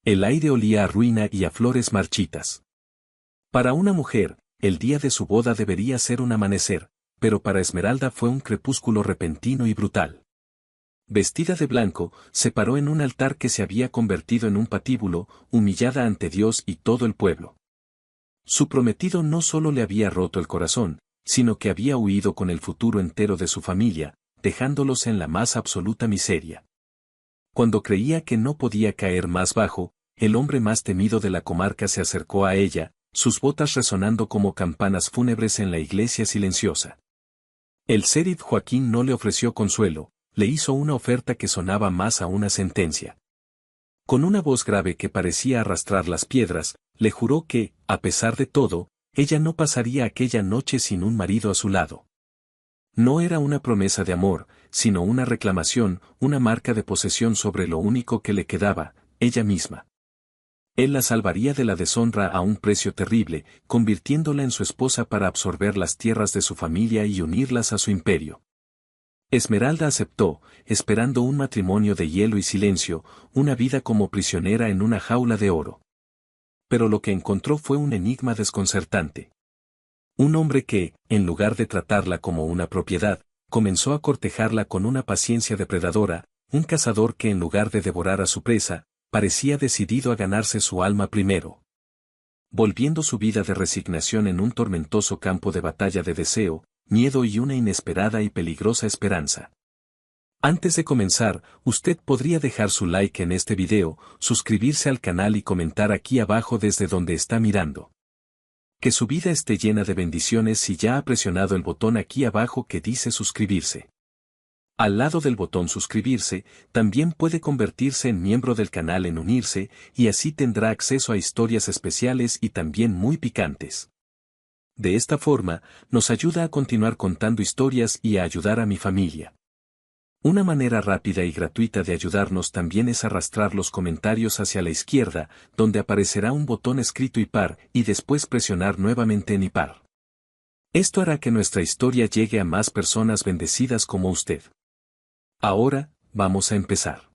El aire olía a ruina y a flores marchitas. Para una mujer, el día de su boda debería ser un amanecer, pero para Esmeralda fue un crepúsculo repentino y brutal. Vestida de blanco, se paró en un altar que se había convertido en un patíbulo, humillada ante Dios y todo el pueblo. Su prometido no solo le había roto el corazón, sino que había huido con el futuro entero de su familia, dejándolos en la más absoluta miseria. Cuando creía que no podía caer más bajo, el hombre más temido de la comarca se acercó a ella, sus botas resonando como campanas fúnebres en la iglesia silenciosa. El sheriff Joaquín no le ofreció consuelo, le hizo una oferta que sonaba más a una sentencia. Con una voz grave que parecía arrastrar las piedras, le juró que, a pesar de todo, ella no pasaría aquella noche sin un marido a su lado. No era una promesa de amor, sino una reclamación, una marca de posesión sobre lo único que le quedaba, ella misma. Él la salvaría de la deshonra a un precio terrible, convirtiéndola en su esposa para absorber las tierras de su familia y unirlas a su imperio. Esmeralda aceptó, esperando un matrimonio de hielo y silencio, una vida como prisionera en una jaula de oro. Pero lo que encontró fue un enigma desconcertante. Un hombre que, en lugar de tratarla como una propiedad, comenzó a cortejarla con una paciencia depredadora, un cazador que en lugar de devorar a su presa, parecía decidido a ganarse su alma primero. Volviendo su vida de resignación en un tormentoso campo de batalla de deseo, miedo y una inesperada y peligrosa esperanza. Antes de comenzar, usted podría dejar su like en este video, suscribirse al canal y comentar aquí abajo desde donde está mirando. Que su vida esté llena de bendiciones si ya ha presionado el botón aquí abajo que dice suscribirse. Al lado del botón suscribirse, también puede convertirse en miembro del canal en unirse, y así tendrá acceso a historias especiales y también muy picantes. De esta forma, nos ayuda a continuar contando historias y a ayudar a mi familia. Una manera rápida y gratuita de ayudarnos también es arrastrar los comentarios hacia la izquierda, donde aparecerá un botón escrito IPAR, y después presionar nuevamente en IPAR. Esto hará que nuestra historia llegue a más personas bendecidas como usted. Ahora, vamos a empezar.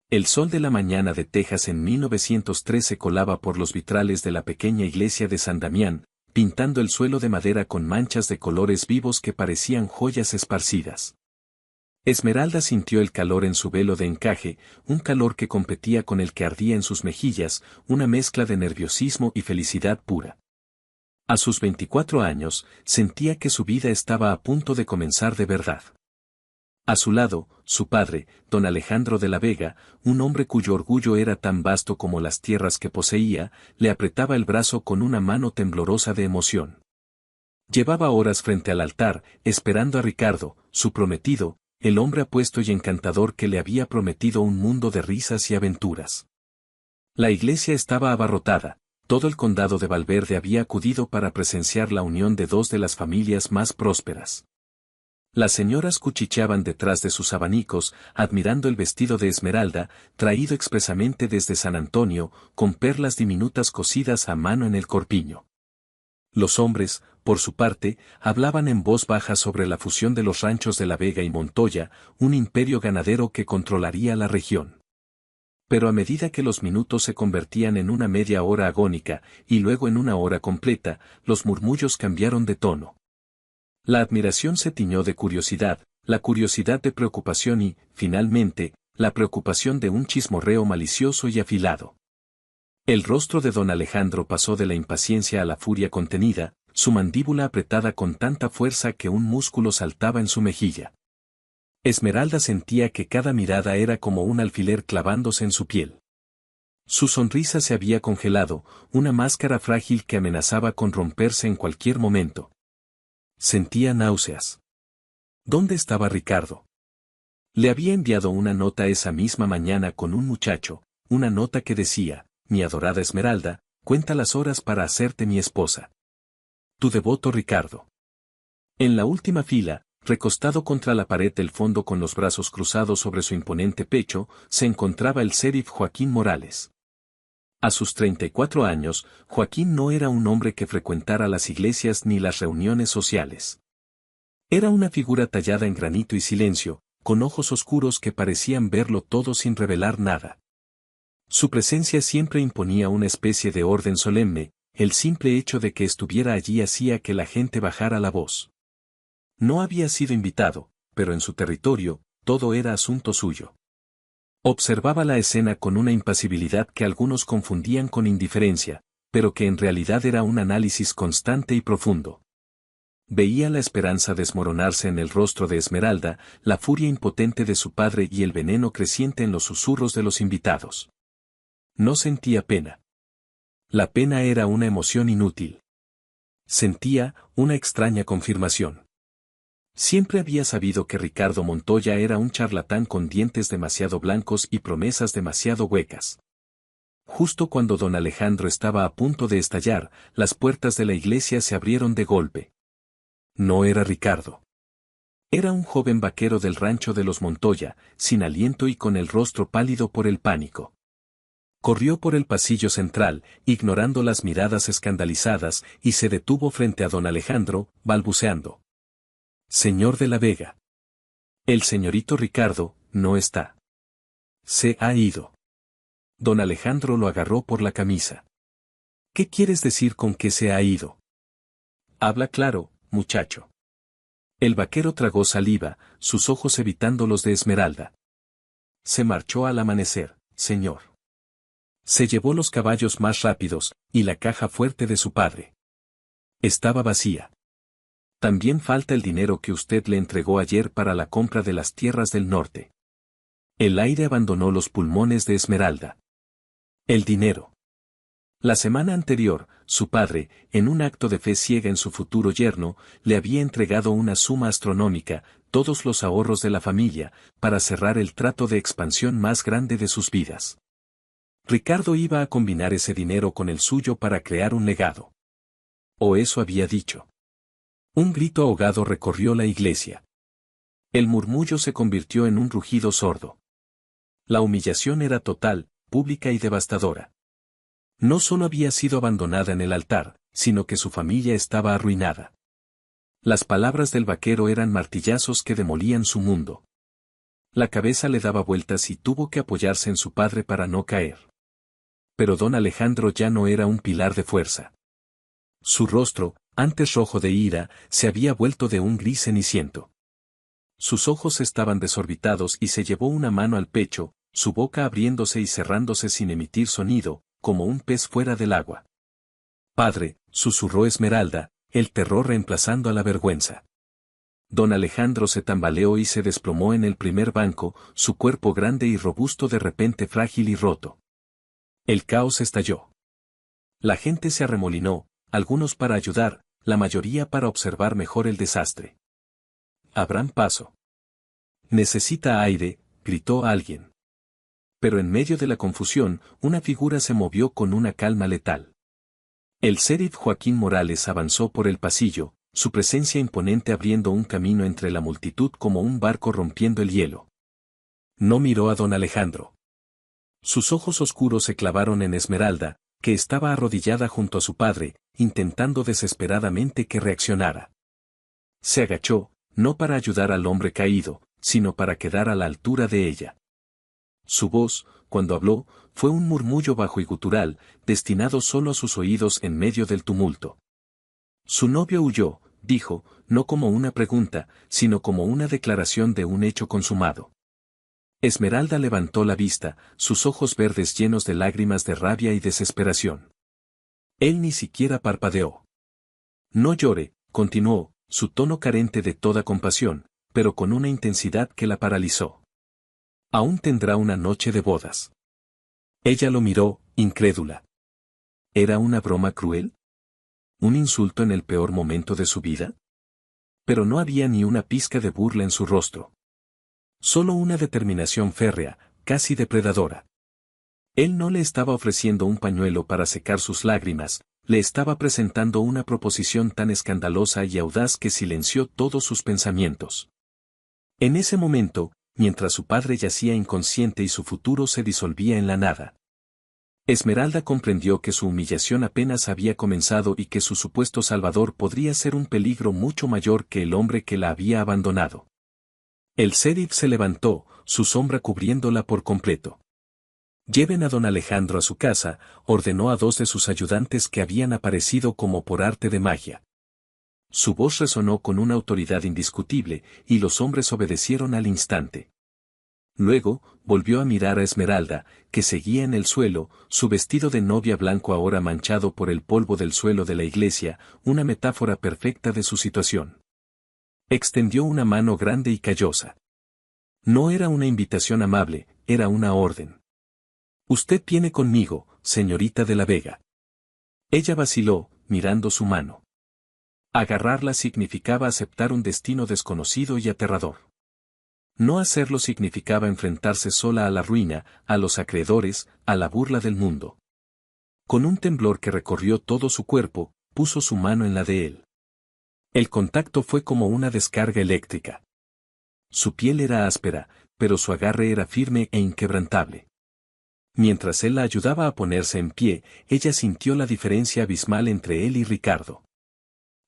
El sol de la mañana de Texas en 1913 colaba por los vitrales de la pequeña iglesia de San Damián, pintando el suelo de madera con manchas de colores vivos que parecían joyas esparcidas. Esmeralda sintió el calor en su velo de encaje, un calor que competía con el que ardía en sus mejillas, una mezcla de nerviosismo y felicidad pura. A sus 24 años, sentía que su vida estaba a punto de comenzar de verdad. A su lado, su padre, don Alejandro de la Vega, un hombre cuyo orgullo era tan vasto como las tierras que poseía, le apretaba el brazo con una mano temblorosa de emoción. Llevaba horas frente al altar, esperando a Ricardo, su prometido, el hombre apuesto y encantador que le había prometido un mundo de risas y aventuras. La iglesia estaba abarrotada, todo el condado de Valverde había acudido para presenciar la unión de dos de las familias más prósperas. Las señoras cuchicheaban detrás de sus abanicos, admirando el vestido de Esmeralda, traído expresamente desde San Antonio, con perlas diminutas cosidas a mano en el corpiño. Los hombres, por su parte, hablaban en voz baja sobre la fusión de los ranchos de La Vega y Montoya, un imperio ganadero que controlaría la región. Pero a medida que los minutos se convertían en una media hora agónica, y luego en una hora completa, los murmullos cambiaron de tono. La admiración se tiñó de curiosidad, la curiosidad de preocupación y, finalmente, la preocupación de un chismorreo malicioso y afilado. El rostro de don Alejandro pasó de la impaciencia a la furia contenida, su mandíbula apretada con tanta fuerza que un músculo saltaba en su mejilla. Esmeralda sentía que cada mirada era como un alfiler clavándose en su piel. Su sonrisa se había congelado, una máscara frágil que amenazaba con romperse en cualquier momento. Sentía náuseas. ¿Dónde estaba Ricardo? Le había enviado una nota esa misma mañana con un muchacho, una nota que decía: mi adorada Esmeralda, cuenta las horas para hacerte mi esposa. Tu devoto Ricardo. En la última fila, recostado contra la pared del fondo con los brazos cruzados sobre su imponente pecho, se encontraba el sheriff Joaquín Morales. A sus 34 años, Joaquín no era un hombre que frecuentara las iglesias ni las reuniones sociales. Era una figura tallada en granito y silencio, con ojos oscuros que parecían verlo todo sin revelar nada. Su presencia siempre imponía una especie de orden solemne, el simple hecho de que estuviera allí hacía que la gente bajara la voz. No había sido invitado, pero en su territorio, todo era asunto suyo. Observaba la escena con una impasibilidad que algunos confundían con indiferencia, pero que en realidad era un análisis constante y profundo. Veía la esperanza desmoronarse en el rostro de Esmeralda, la furia impotente de su padre y el veneno creciente en los susurros de los invitados. No sentía pena. La pena era una emoción inútil. Sentía una extraña confirmación. Siempre había sabido que Ricardo Montoya era un charlatán con dientes demasiado blancos y promesas demasiado huecas. Justo cuando don Alejandro estaba a punto de estallar, las puertas de la iglesia se abrieron de golpe. No era Ricardo. Era un joven vaquero del rancho de los Montoya, sin aliento y con el rostro pálido por el pánico. Corrió por el pasillo central, ignorando las miradas escandalizadas, y se detuvo frente a don Alejandro, balbuceando. Señor de la Vega. El señorito Ricardo, no está. Se ha ido. Don Alejandro lo agarró por la camisa. ¿Qué quieres decir con que se ha ido? Habla claro, muchacho. El vaquero tragó saliva, sus ojos evitando los de Esmeralda. Se marchó al amanecer, señor. Se llevó los caballos más rápidos, y la caja fuerte de su padre. Estaba vacía. También falta el dinero que usted le entregó ayer para la compra de las tierras del norte. El aire abandonó los pulmones de Esmeralda. El dinero. La semana anterior, su padre, en un acto de fe ciega en su futuro yerno, le había entregado una suma astronómica, todos los ahorros de la familia, para cerrar el trato de expansión más grande de sus vidas. Ricardo iba a combinar ese dinero con el suyo para crear un legado. O eso había dicho. Un grito ahogado recorrió la iglesia. El murmullo se convirtió en un rugido sordo. La humillación era total, pública y devastadora. No solo había sido abandonada en el altar, sino que su familia estaba arruinada. Las palabras del vaquero eran martillazos que demolían su mundo. La cabeza le daba vueltas y tuvo que apoyarse en su padre para no caer. Pero don Alejandro ya no era un pilar de fuerza. Su rostro, antes rojo de ira, se había vuelto de un gris ceniciento. Sus ojos estaban desorbitados y se llevó una mano al pecho, su boca abriéndose y cerrándose sin emitir sonido, como un pez fuera del agua. Padre, susurró Esmeralda, el terror reemplazando a la vergüenza. Don Alejandro se tambaleó y se desplomó en el primer banco, su cuerpo grande y robusto de repente frágil y roto. El caos estalló. La gente se arremolinó, algunos para ayudar, la mayoría para observar mejor el desastre. Abran paso. Necesita aire, gritó alguien. Pero en medio de la confusión, una figura se movió con una calma letal. El sheriff Joaquín Morales avanzó por el pasillo, su presencia imponente abriendo un camino entre la multitud como un barco rompiendo el hielo. No miró a don Alejandro. Sus ojos oscuros se clavaron en Esmeralda, que estaba arrodillada junto a su padre, intentando desesperadamente que reaccionara. Se agachó, no para ayudar al hombre caído, sino para quedar a la altura de ella. Su voz, cuando habló, fue un murmullo bajo y gutural, destinado solo a sus oídos en medio del tumulto. Su novio huyó, dijo, no como una pregunta, sino como una declaración de un hecho consumado. Esmeralda levantó la vista, sus ojos verdes llenos de lágrimas de rabia y desesperación. Él ni siquiera parpadeó. No llore, continuó, su tono carente de toda compasión, pero con una intensidad que la paralizó. Aún tendrá una noche de bodas. Ella lo miró, incrédula. ¿Era una broma cruel? ¿Un insulto en el peor momento de su vida? Pero no había ni una pizca de burla en su rostro. Solo una determinación férrea, casi depredadora. Él no le estaba ofreciendo un pañuelo para secar sus lágrimas, le estaba presentando una proposición tan escandalosa y audaz que silenció todos sus pensamientos. En ese momento, mientras su padre yacía inconsciente y su futuro se disolvía en la nada, Esmeralda comprendió que su humillación apenas había comenzado y que su supuesto salvador podría ser un peligro mucho mayor que el hombre que la había abandonado. El sheriff se levantó, su sombra cubriéndola por completo. Lleven a don Alejandro a su casa, ordenó a 2 de sus ayudantes que habían aparecido como por arte de magia. Su voz resonó con una autoridad indiscutible, y los hombres obedecieron al instante. Luego, volvió a mirar a Esmeralda, que seguía en el suelo, su vestido de novia blanco ahora manchado por el polvo del suelo de la iglesia, una metáfora perfecta de su situación. Extendió una mano grande y callosa. No era una invitación amable, era una orden. «Usted viene conmigo, señorita de la Vega». Ella vaciló, mirando su mano. Agarrarla significaba aceptar un destino desconocido y aterrador. No hacerlo significaba enfrentarse sola a la ruina, a los acreedores, a la burla del mundo. Con un temblor que recorrió todo su cuerpo, puso su mano en la de él. El contacto fue como una descarga eléctrica. Su piel era áspera, pero su agarre era firme e inquebrantable. Mientras él la ayudaba a ponerse en pie, ella sintió la diferencia abismal entre él y Ricardo.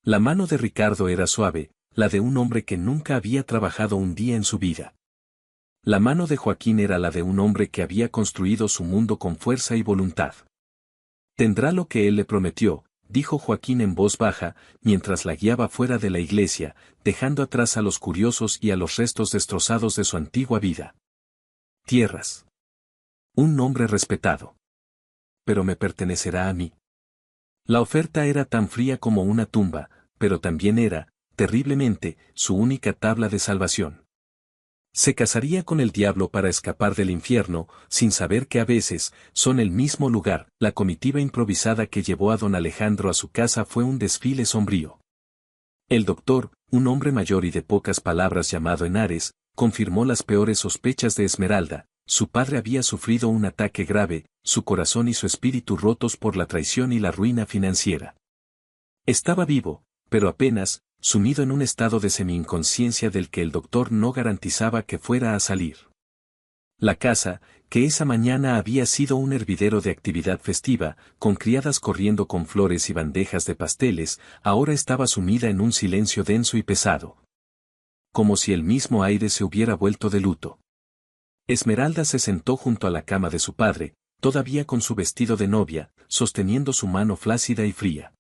La mano de Ricardo era suave, la de un hombre que nunca había trabajado un día en su vida. La mano de Joaquín era la de un hombre que había construido su mundo con fuerza y voluntad. «Tendrá lo que él le prometió», dijo Joaquín en voz baja, mientras la guiaba fuera de la iglesia, dejando atrás a los curiosos y a los restos destrozados de su antigua vida. «Tierras. Un nombre respetado. Pero me pertenecerá a mí». La oferta era tan fría como una tumba, pero también era, terriblemente, su única tabla de salvación. Se casaría con el diablo para escapar del infierno, sin saber que a veces, son el mismo lugar. La comitiva improvisada que llevó a don Alejandro a su casa fue un desfile sombrío. El doctor, un hombre mayor y de pocas palabras llamado Henares, confirmó las peores sospechas de Esmeralda. Su padre había sufrido un ataque grave, su corazón y su espíritu rotos por la traición y la ruina financiera. Estaba vivo, pero apenas, sumido en un estado de semi-inconsciencia del que el doctor no garantizaba que fuera a salir. La casa, que esa mañana había sido un hervidero de actividad festiva, con criadas corriendo con flores y bandejas de pasteles, ahora estaba sumida en un silencio denso y pesado. Como si el mismo aire se hubiera vuelto de luto. Esmeralda se sentó junto a la cama de su padre, todavía con su vestido de novia, sosteniendo su mano flácida y fría.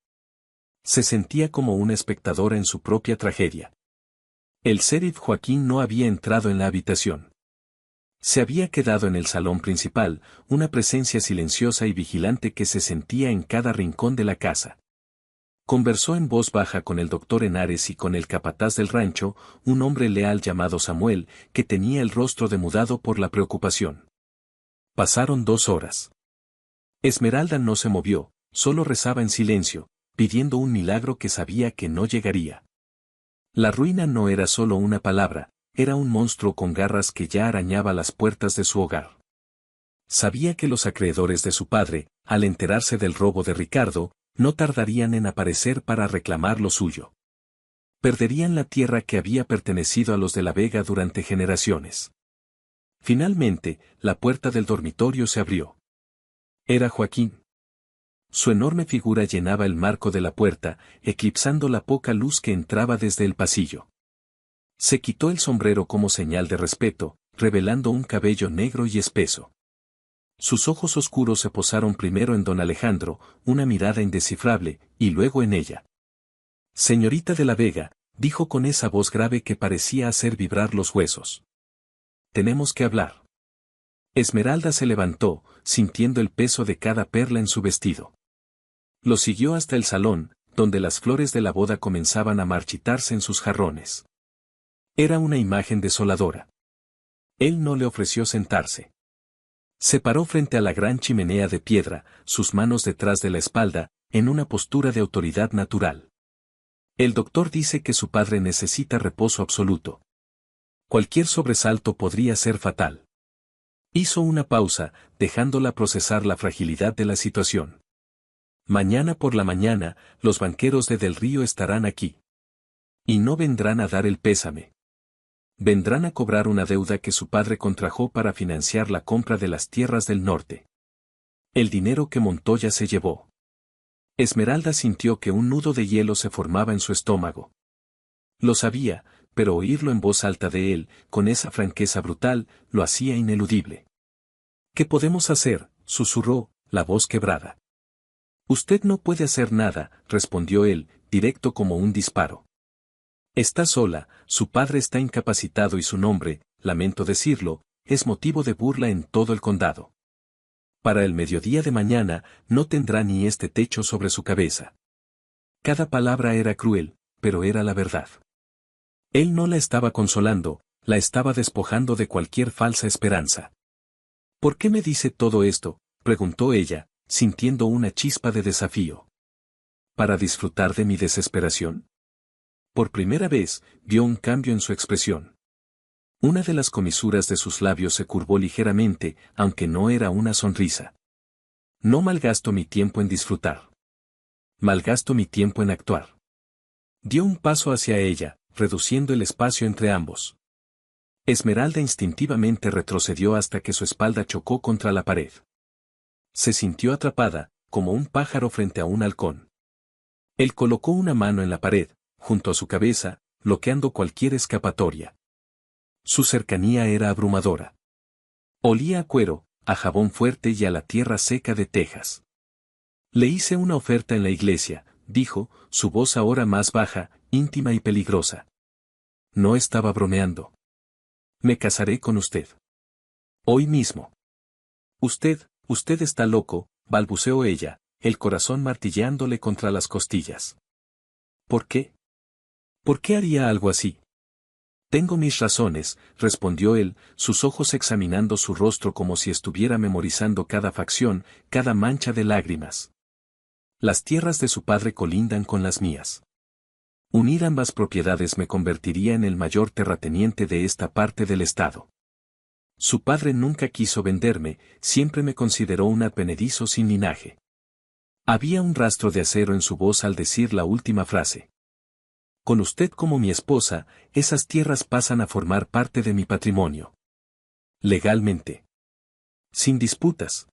Se sentía como una espectadora en su propia tragedia. El sheriff Joaquín no había entrado en la habitación. Se había quedado en el salón principal, una presencia silenciosa y vigilante que se sentía en cada rincón de la casa. Conversó en voz baja con el doctor Henares y con el capataz del rancho, un hombre leal llamado Samuel, que tenía el rostro demudado por la preocupación. Pasaron 2 horas. Esmeralda no se movió, solo rezaba en silencio, pidiendo un milagro que sabía que no llegaría. La ruina no era solo una palabra, era un monstruo con garras que ya arañaba las puertas de su hogar. Sabía que los acreedores de su padre, al enterarse del robo de Ricardo, no tardarían en aparecer para reclamar lo suyo. Perderían la tierra que había pertenecido a los de la Vega durante generaciones. Finalmente, la puerta del dormitorio se abrió. Era Joaquín. Su enorme figura llenaba el marco de la puerta, eclipsando la poca luz que entraba desde el pasillo. Se quitó el sombrero como señal de respeto, revelando un cabello negro y espeso. Sus ojos oscuros se posaron primero en don Alejandro, una mirada indescifrable, y luego en ella. «Señorita de la Vega», dijo con esa voz grave que parecía hacer vibrar los huesos. «Tenemos que hablar». Esmeralda se levantó, sintiendo el peso de cada perla en su vestido. Lo siguió hasta el salón, donde las flores de la boda comenzaban a marchitarse en sus jarrones. Era una imagen desoladora. Él no le ofreció sentarse. Se paró frente a la gran chimenea de piedra, sus manos detrás de la espalda, en una postura de autoridad natural. El doctor dice que su padre necesita reposo absoluto. Cualquier sobresalto podría ser fatal. Hizo una pausa, dejándola procesar la fragilidad de la situación. Mañana por la mañana, los banqueros de Del Río estarán aquí. Y no vendrán a dar el pésame. Vendrán a cobrar una deuda que su padre contrajo para financiar la compra de las tierras del norte. El dinero que Montoya se llevó. Esmeralda sintió que un nudo de hielo se formaba en su estómago. Lo sabía, pero oírlo en voz alta de él, con esa franqueza brutal, lo hacía ineludible. ¿Qué podemos hacer?, susurró, la voz quebrada. Usted no puede hacer nada, respondió él, directo como un disparo. Está sola, su padre está incapacitado y su nombre, lamento decirlo, es motivo de burla en todo el condado. Para el mediodía de mañana, no tendrá ni este techo sobre su cabeza. Cada palabra era cruel, pero era la verdad. Él no la estaba consolando, la estaba despojando de cualquier falsa esperanza. ¿Por qué me dice todo esto?, preguntó ella, sintiendo una chispa de desafío. ¿Para disfrutar de mi desesperación? Por primera vez, vio un cambio en su expresión. Una de las comisuras de sus labios se curvó ligeramente, aunque no era una sonrisa. No malgasto mi tiempo en disfrutar. Malgasto mi tiempo en actuar. Dio un paso hacia ella, reduciendo el espacio entre ambos. Esmeralda instintivamente retrocedió hasta que su espalda chocó contra la pared. Se sintió atrapada, como un pájaro frente a un halcón. Él colocó una mano en la pared, junto a su cabeza, bloqueando cualquier escapatoria. Su cercanía era abrumadora. Olía a cuero, a jabón fuerte y a la tierra seca de Texas. Le hice una oferta en la iglesia, dijo, su voz ahora más baja, íntima y peligrosa. No estaba bromeando. Me casaré con usted. Hoy mismo. Usted está loco, balbuceó ella, el corazón martilleándole contra las costillas. ¿Por qué? ¿Por qué haría algo así? Tengo mis razones, respondió él, sus ojos examinando su rostro como si estuviera memorizando cada facción, cada mancha de lágrimas. Las tierras de su padre colindan con las mías. Unir ambas propiedades me convertiría en el mayor terrateniente de esta parte del estado. Su padre nunca quiso venderme, siempre me consideró un advenedizo sin linaje. Había un rastro de acero en su voz al decir la última frase. Con usted como mi esposa, esas tierras pasan a formar parte de mi patrimonio. Legalmente. Sin disputas.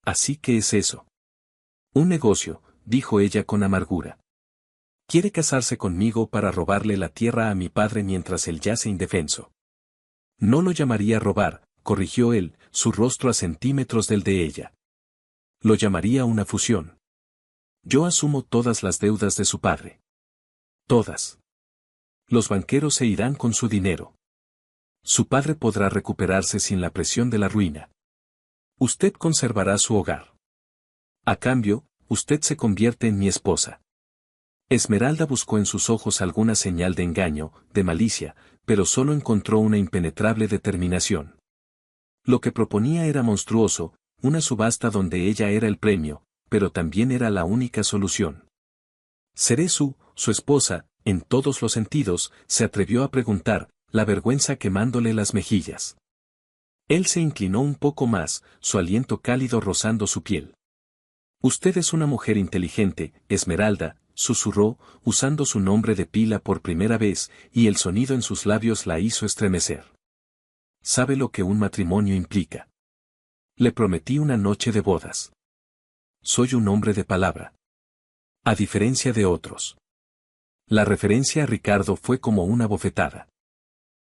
Así que es eso. Un negocio, dijo ella con amargura. Quiere casarse conmigo para robarle la tierra a mi padre mientras él yace indefenso. No lo llamaría robar, corrigió él, su rostro a centímetros del de ella. Lo llamaría una fusión. Yo asumo todas las deudas de su padre. Todas. Los banqueros se irán con su dinero. Su padre podrá recuperarse sin la presión de la ruina. Usted conservará su hogar. A cambio, usted se convierte en mi esposa. Esmeralda buscó en sus ojos alguna señal de engaño, de malicia, pero solo encontró una impenetrable determinación. Lo que proponía era monstruoso, una subasta donde ella era el premio, pero también era la única solución. ¿Seré su esposa, en todos los sentidos?, se atrevió a preguntar, la vergüenza quemándole las mejillas. Él se inclinó un poco más, su aliento cálido rozando su piel. Usted es una mujer inteligente, Esmeralda, susurró, usando su nombre de pila por primera vez, y el sonido en sus labios la hizo estremecer. ¿Sabe lo que un matrimonio implica? Le prometí una noche de bodas. Soy un hombre de palabra. A diferencia de otros. La referencia a Ricardo fue como una bofetada.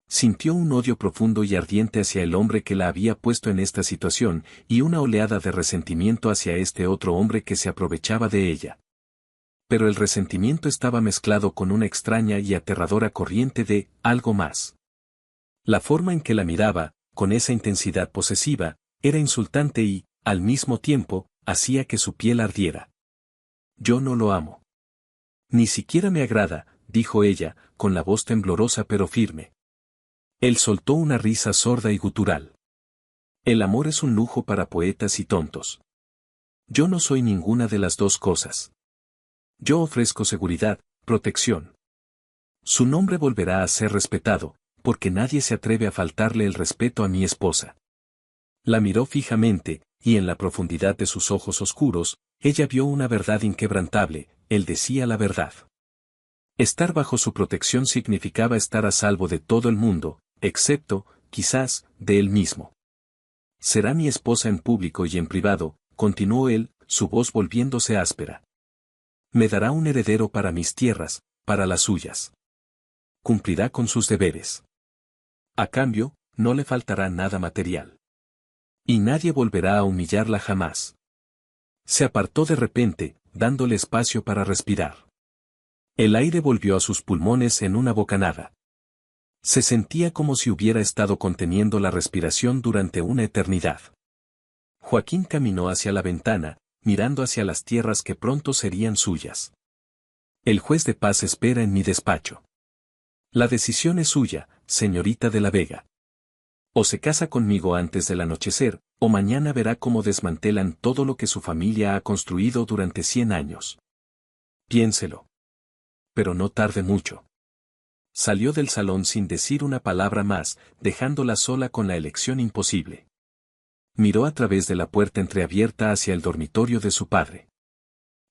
Sintió un odio profundo y ardiente hacia el hombre que la había puesto en esta situación, y una oleada de resentimiento hacia este otro hombre que se aprovechaba de ella. Pero el resentimiento estaba mezclado con una extraña y aterradora corriente de algo más. La forma en que la miraba, con esa intensidad posesiva, era insultante y, al mismo tiempo, hacía que su piel ardiera. Yo no lo amo. Ni siquiera me agrada, dijo ella, con la voz temblorosa pero firme. Él soltó una risa sorda y gutural. El amor es un lujo para poetas y tontos. Yo no soy ninguna de las dos cosas. Yo ofrezco seguridad, protección. Su nombre volverá a ser respetado, porque nadie se atreve a faltarle el respeto a mi esposa. La miró fijamente, y en la profundidad de sus ojos oscuros, ella vio una verdad inquebrantable, él decía la verdad. Estar bajo su protección significaba estar a salvo de todo el mundo, excepto, quizás, de él mismo. Será mi esposa en público y en privado, continuó él, su voz volviéndose áspera. Me dará un heredero para mis tierras, para las suyas. Cumplirá con sus deberes. A cambio, no le faltará nada material. Y nadie volverá a humillarla jamás. Se apartó de repente, dándole espacio para respirar. El aire volvió a sus pulmones en una bocanada. Se sentía como si hubiera estado conteniendo la respiración durante una eternidad. Joaquín caminó hacia la ventana, mirando hacia las tierras que pronto serían suyas. El juez de paz espera en mi despacho. La decisión es suya, señorita de la Vega. O se casa conmigo antes del anochecer, o mañana verá cómo desmantelan todo lo que su familia ha construido durante 100 años. Piénselo. Pero no tarde mucho. Salió del salón sin decir una palabra más, dejándola sola con la elección imposible. Miró a través de la puerta entreabierta hacia el dormitorio de su padre.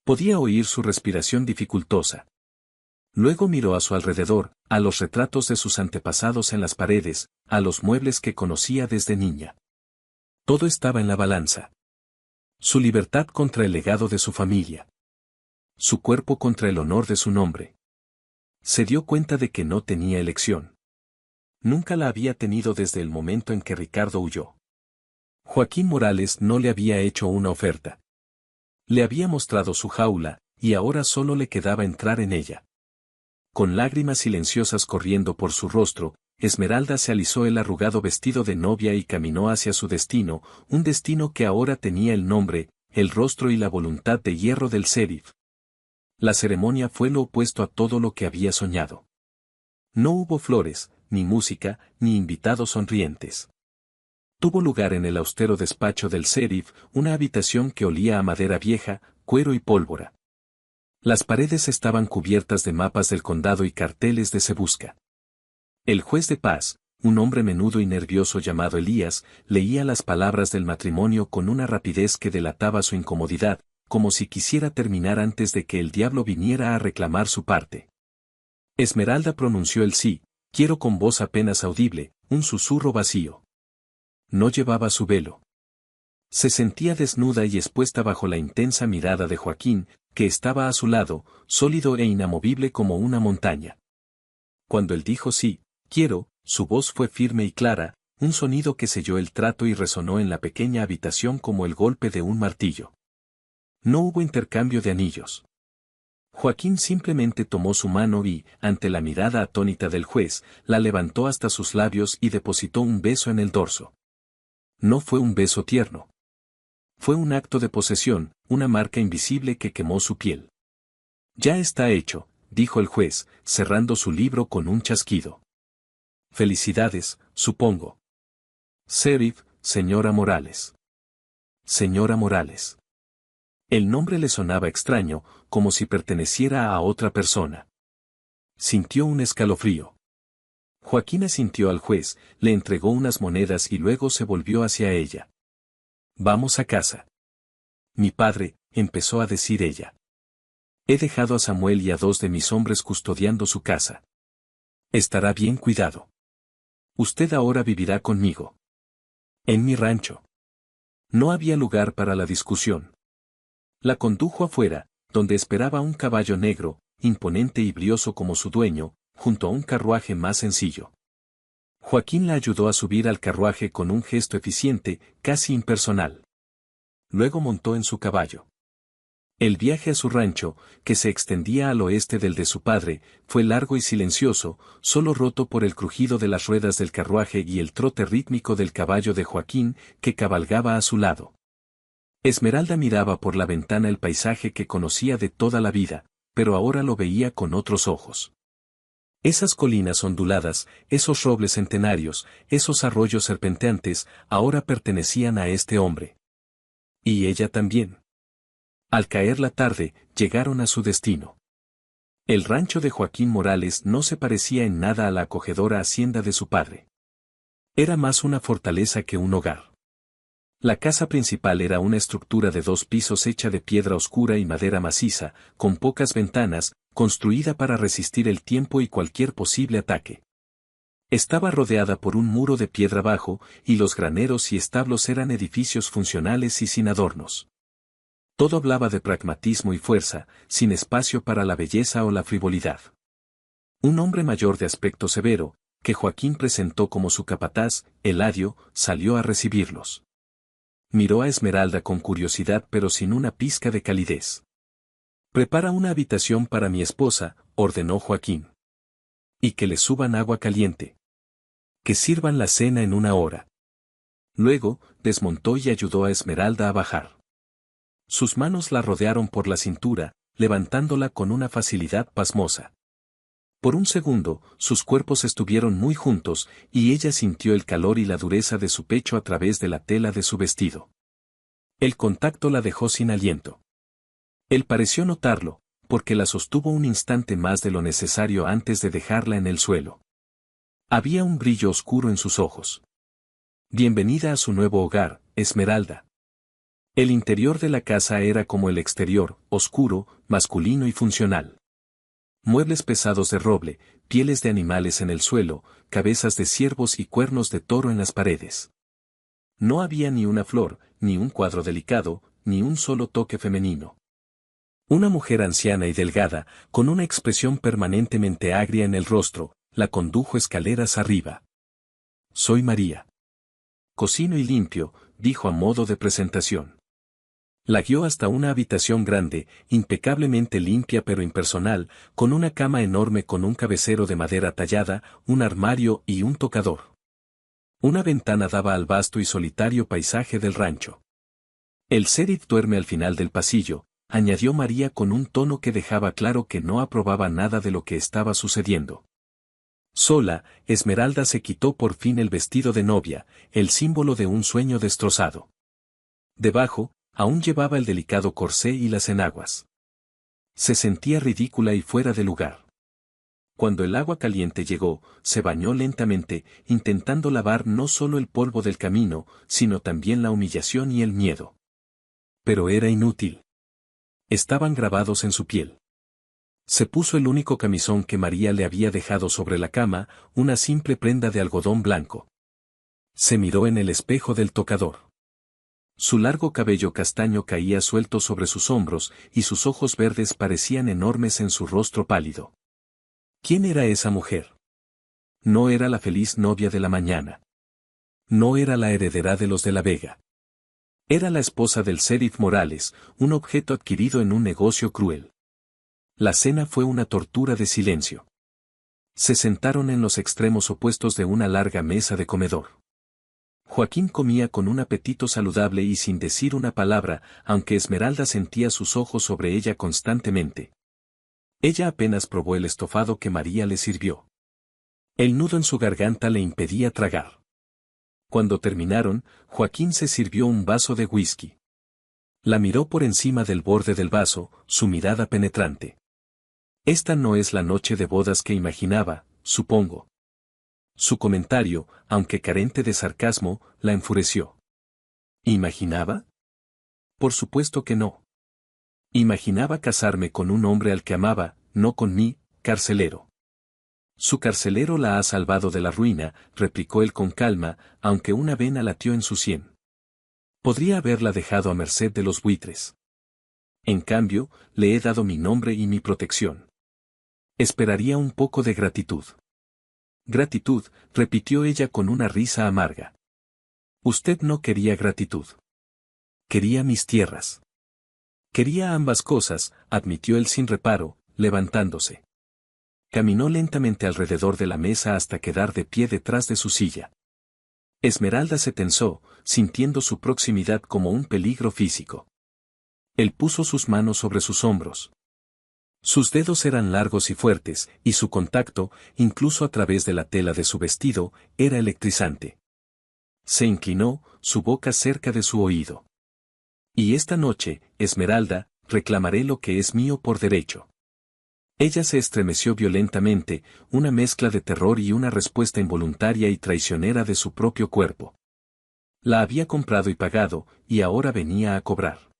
Podía oír su respiración dificultosa. Luego miró a su alrededor, a los retratos de sus antepasados en las paredes, a los muebles que conocía desde niña. Todo estaba en la balanza. Su libertad contra el legado de su familia. Su cuerpo contra el honor de su nombre. Se dio cuenta de que no tenía elección. Nunca la había tenido desde el momento en que Ricardo huyó. Joaquín Morales no le había hecho una oferta. Le había mostrado su jaula, y ahora solo le quedaba entrar en ella. Con lágrimas silenciosas corriendo por su rostro, Esmeralda se alisó el arrugado vestido de novia y caminó hacia su destino, un destino que ahora tenía el nombre, el rostro y la voluntad de hierro del sheriff. La ceremonia fue lo opuesto a todo lo que había soñado. No hubo flores, ni música, ni invitados sonrientes. Tuvo lugar en el austero despacho del sheriff, una habitación que olía a madera vieja, cuero y pólvora. Las paredes estaban cubiertas de mapas del condado y carteles de Se Busca. El juez de paz, un hombre menudo y nervioso llamado Elías, leía las palabras del matrimonio con una rapidez que delataba su incomodidad, como si quisiera terminar antes de que el diablo viniera a reclamar su parte. Esmeralda pronunció el sí, quiero con voz apenas audible, un susurro vacío. No llevaba su velo. Se sentía desnuda y expuesta bajo la intensa mirada de Joaquín, que estaba a su lado, sólido e inamovible como una montaña. Cuando él dijo sí, quiero, su voz fue firme y clara, un sonido que selló el trato y resonó en la pequeña habitación como el golpe de un martillo. No hubo intercambio de anillos. Joaquín simplemente tomó su mano y, ante la mirada atónita del juez, la levantó hasta sus labios y depositó un beso en el dorso. No fue un beso tierno. Fue un acto de posesión, una marca invisible que quemó su piel. Ya está hecho, dijo el juez, cerrando su libro con un chasquido. Felicidades, supongo. Sheriff, señora Morales. Señora Morales. El nombre le sonaba extraño, como si perteneciera a otra persona. Sintió un escalofrío. Joaquín asintió al juez, le entregó unas monedas y luego se volvió hacia ella. Vamos a casa. Mi padre, empezó a decir ella. He dejado a Samuel y a 2 de mis hombres custodiando su casa. Estará bien cuidado. Usted ahora vivirá conmigo. En mi rancho. No había lugar para la discusión. La condujo afuera, donde esperaba un caballo negro, imponente y brioso como su dueño, junto a un carruaje más sencillo. Joaquín la ayudó a subir al carruaje con un gesto eficiente, casi impersonal. Luego montó en su caballo. El viaje a su rancho, que se extendía al oeste del de su padre, fue largo y silencioso, solo roto por el crujido de las ruedas del carruaje y el trote rítmico del caballo de Joaquín, que cabalgaba a su lado. Esmeralda miraba por la ventana el paisaje que conocía de toda la vida, pero ahora lo veía con otros ojos. Esas colinas onduladas, esos robles centenarios, esos arroyos serpenteantes, ahora pertenecían a este hombre. Y ella también. Al caer la tarde, llegaron a su destino. El rancho de Joaquín Morales no se parecía en nada a la acogedora hacienda de su padre. Era más una fortaleza que un hogar. La casa principal era una estructura de 2 pisos hecha de piedra oscura y madera maciza, con pocas ventanas, construida para resistir el tiempo y cualquier posible ataque. Estaba rodeada por un muro de piedra bajo, y los graneros y establos eran edificios funcionales y sin adornos. Todo hablaba de pragmatismo y fuerza, sin espacio para la belleza o la frivolidad. Un hombre mayor de aspecto severo, que Joaquín presentó como su capataz, Eladio, salió a recibirlos. Miró a Esmeralda con curiosidad pero sin una pizca de calidez. Prepara una habitación para mi esposa, ordenó Joaquín. Y que le suban agua caliente. Que sirvan la cena en 1 hora. Luego, desmontó y ayudó a Esmeralda a bajar. Sus manos la rodearon por la cintura, levantándola con una facilidad pasmosa. Por un segundo, sus cuerpos estuvieron muy juntos, y ella sintió el calor y la dureza de su pecho a través de la tela de su vestido. El contacto la dejó sin aliento. Él pareció notarlo, porque la sostuvo un instante más de lo necesario antes de dejarla en el suelo. Había un brillo oscuro en sus ojos. Bienvenida a su nuevo hogar, Esmeralda. El interior de la casa era como el exterior, oscuro, masculino y funcional. Muebles pesados de roble, pieles de animales en el suelo, cabezas de ciervos y cuernos de toro en las paredes. No había ni una flor, ni un cuadro delicado, ni un solo toque femenino. Una mujer anciana y delgada, con una expresión permanentemente agria en el rostro, la condujo escaleras arriba. Soy María. Cocino y limpio, dijo a modo de presentación. La guió hasta una habitación grande, impecablemente limpia pero impersonal, con una cama enorme con un cabecero de madera tallada, un armario y un tocador. Una ventana daba al vasto y solitario paisaje del rancho. El sheriff duerme al final del pasillo, añadió María con un tono que dejaba claro que no aprobaba nada de lo que estaba sucediendo. Sola, Esmeralda se quitó por fin el vestido de novia, el símbolo de un sueño destrozado. Debajo, aún llevaba el delicado corsé y las enaguas. Se sentía ridícula y fuera de lugar. Cuando el agua caliente llegó, se bañó lentamente, intentando lavar no solo el polvo del camino, sino también la humillación y el miedo. Pero era inútil. Estaban grabados en su piel. Se puso el único camisón que María le había dejado sobre la cama, una simple prenda de algodón blanco. Se miró en el espejo del tocador. Su largo cabello castaño caía suelto sobre sus hombros, y sus ojos verdes parecían enormes en su rostro pálido. ¿Quién era esa mujer? No era la feliz novia de la mañana. No era la heredera de los de la Vega. Era la esposa del sheriff Morales, un objeto adquirido en un negocio cruel. La cena fue una tortura de silencio. Se sentaron en los extremos opuestos de una larga mesa de comedor. Joaquín comía con un apetito saludable y sin decir una palabra, aunque Esmeralda sentía sus ojos sobre ella constantemente. Ella apenas probó el estofado que María le sirvió. El nudo en su garganta le impedía tragar. Cuando terminaron, Joaquín se sirvió un vaso de whisky. La miró por encima del borde del vaso, su mirada penetrante. Esta no es la noche de bodas que imaginaba, supongo. Su comentario, aunque carente de sarcasmo, la enfureció. ¿Imaginaba? Por supuesto que no. Imaginaba casarme con un hombre al que amaba, no con mi carcelero. Su carcelero la ha salvado de la ruina, replicó él con calma, aunque una vena latió en su sien. Podría haberla dejado a merced de los buitres. En cambio, le he dado mi nombre y mi protección. Esperaría un poco de gratitud. Gratitud, repitió ella con una risa amarga. Usted no quería gratitud. Quería mis tierras. Quería ambas cosas, admitió él sin reparo, levantándose. Caminó lentamente alrededor de la mesa hasta quedar de pie detrás de su silla. Esmeralda se tensó, sintiendo su proximidad como un peligro físico. Él puso sus manos sobre sus hombros. Sus dedos eran largos y fuertes, y su contacto, incluso a través de la tela de su vestido, era electrizante. Se inclinó, su boca cerca de su oído. Y esta noche, Esmeralda, reclamaré lo que es mío por derecho. Ella se estremeció violentamente, una mezcla de terror y una respuesta involuntaria y traicionera de su propio cuerpo. La había comprado y pagado, y ahora venía a cobrar.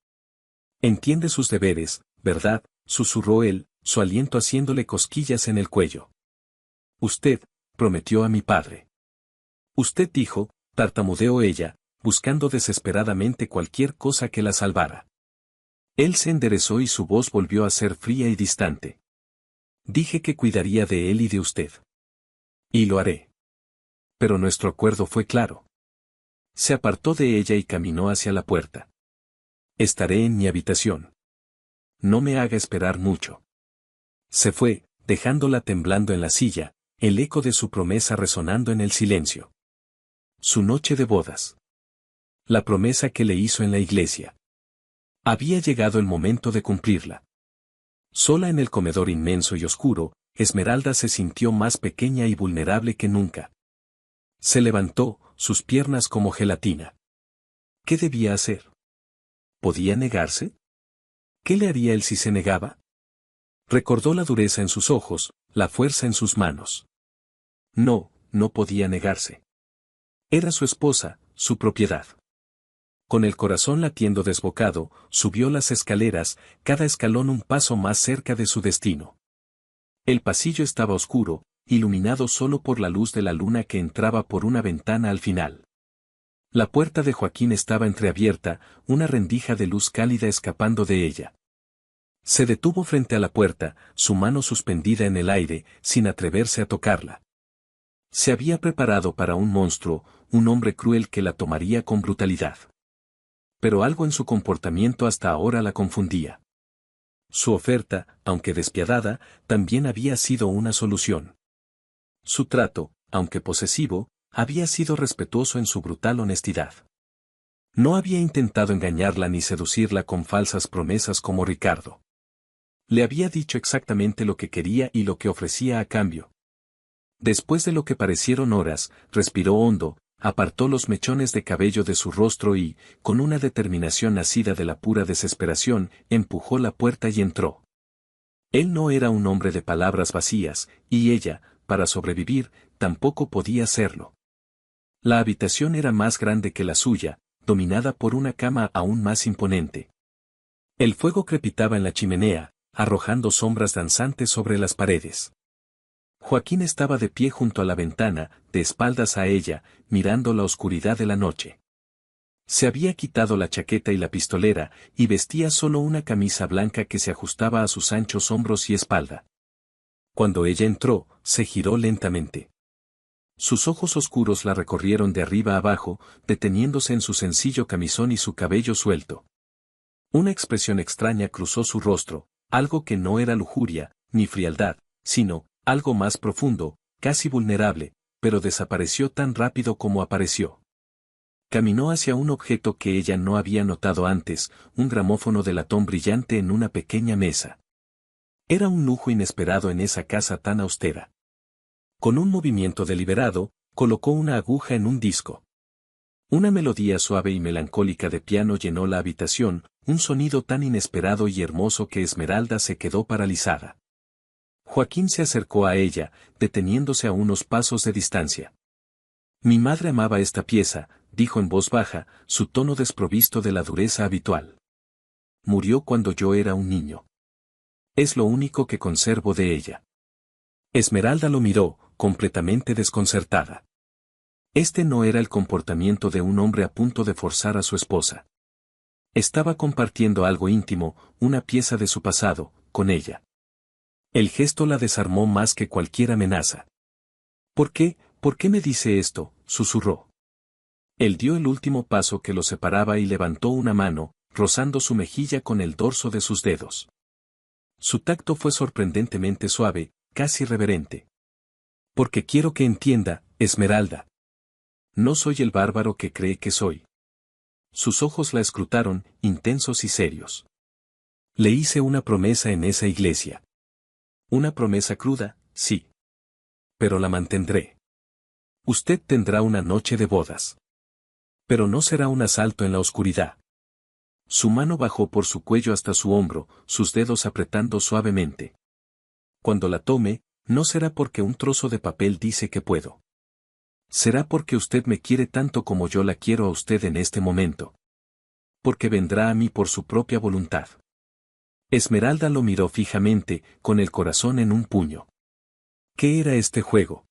Entiende sus deberes, ¿verdad?, susurró él, su aliento haciéndole cosquillas en el cuello. Usted, prometió a mi padre. Usted dijo, tartamudeó ella, buscando desesperadamente cualquier cosa que la salvara. Él se enderezó y su voz volvió a ser fría y distante. Dije que cuidaría de él y de usted. Y lo haré. Pero nuestro acuerdo fue claro. Se apartó de ella y caminó hacia la puerta. Estaré en mi habitación. No me haga esperar mucho. Se fue, dejándola temblando en la silla, el eco de su promesa resonando en el silencio. Su noche de bodas. La promesa que le hizo en la iglesia. Había llegado el momento de cumplirla. Sola en el comedor inmenso y oscuro, Esmeralda se sintió más pequeña y vulnerable que nunca. Se levantó, sus piernas como gelatina. ¿Qué debía hacer? ¿Podía negarse? ¿Qué le haría él si se negaba? Recordó la dureza en sus ojos, la fuerza en sus manos. No, no podía negarse. Era su esposa, su propiedad. Con el corazón latiendo desbocado, subió las escaleras, cada escalón un paso más cerca de su destino. El pasillo estaba oscuro, iluminado solo por la luz de la luna que entraba por una ventana al final. La puerta de Joaquín estaba entreabierta, una rendija de luz cálida escapando de ella. Se detuvo frente a la puerta, su mano suspendida en el aire, sin atreverse a tocarla. Se había preparado para un monstruo, un hombre cruel que la tomaría con brutalidad. Pero algo en su comportamiento hasta ahora la confundía. Su oferta, aunque despiadada, también había sido una solución. Su trato, aunque posesivo, había sido respetuoso en su brutal honestidad. No había intentado engañarla ni seducirla con falsas promesas como Ricardo. Le había dicho exactamente lo que quería y lo que ofrecía a cambio. Después de lo que parecieron horas, respiró hondo, apartó los mechones de cabello de su rostro y, con una determinación nacida de la pura desesperación, empujó la puerta y entró. Él no era un hombre de palabras vacías, y ella, para sobrevivir, tampoco podía serlo. La habitación era más grande que la suya, dominada por una cama aún más imponente. El fuego crepitaba en la chimenea, arrojando sombras danzantes sobre las paredes. Joaquín estaba de pie junto a la ventana, de espaldas a ella, mirando la oscuridad de la noche. Se había quitado la chaqueta y la pistolera, y vestía solo una camisa blanca que se ajustaba a sus anchos hombros y espalda. Cuando ella entró, se giró lentamente. Sus ojos oscuros la recorrieron de arriba a abajo, deteniéndose en su sencillo camisón y su cabello suelto. Una expresión extraña cruzó su rostro, algo que no era lujuria, ni frialdad, sino, algo más profundo, casi vulnerable, pero desapareció tan rápido como apareció. Caminó hacia un objeto que ella no había notado antes, un gramófono de latón brillante en una pequeña mesa. Era un lujo inesperado en esa casa tan austera. Con un movimiento deliberado, colocó una aguja en un disco. Una melodía suave y melancólica de piano llenó la habitación, un sonido tan inesperado y hermoso que Esmeralda se quedó paralizada. Joaquín se acercó a ella, deteniéndose a unos pasos de distancia. Mi madre amaba esta pieza, dijo en voz baja, su tono desprovisto de la dureza habitual. Murió cuando yo era un niño. Es lo único que conservo de ella. Esmeralda lo miró, completamente desconcertada. Este no era el comportamiento de un hombre a punto de forzar a su esposa. Estaba compartiendo algo íntimo, una pieza de su pasado, con ella. El gesto la desarmó más que cualquier amenaza. ¿Por qué? ¿Por qué me dice esto?, susurró. Él dio el último paso que lo separaba y levantó una mano, rozando su mejilla con el dorso de sus dedos. Su tacto fue sorprendentemente suave, casi reverente. Porque quiero que entienda, Esmeralda. No soy el bárbaro que cree que soy. Sus ojos la escrutaron, intensos y serios. Le hice una promesa en esa iglesia. Una promesa cruda, sí. Pero la mantendré. Usted tendrá una noche de bodas. Pero no será un asalto en la oscuridad. Su mano bajó por su cuello hasta su hombro, sus dedos apretando suavemente. Cuando la tome, no será porque un trozo de papel dice que puedo. Será porque usted me quiere tanto como yo la quiero a usted en este momento. Porque vendrá a mí por su propia voluntad. Esmeralda lo miró fijamente, con el corazón en un puño. ¿Qué era este juego?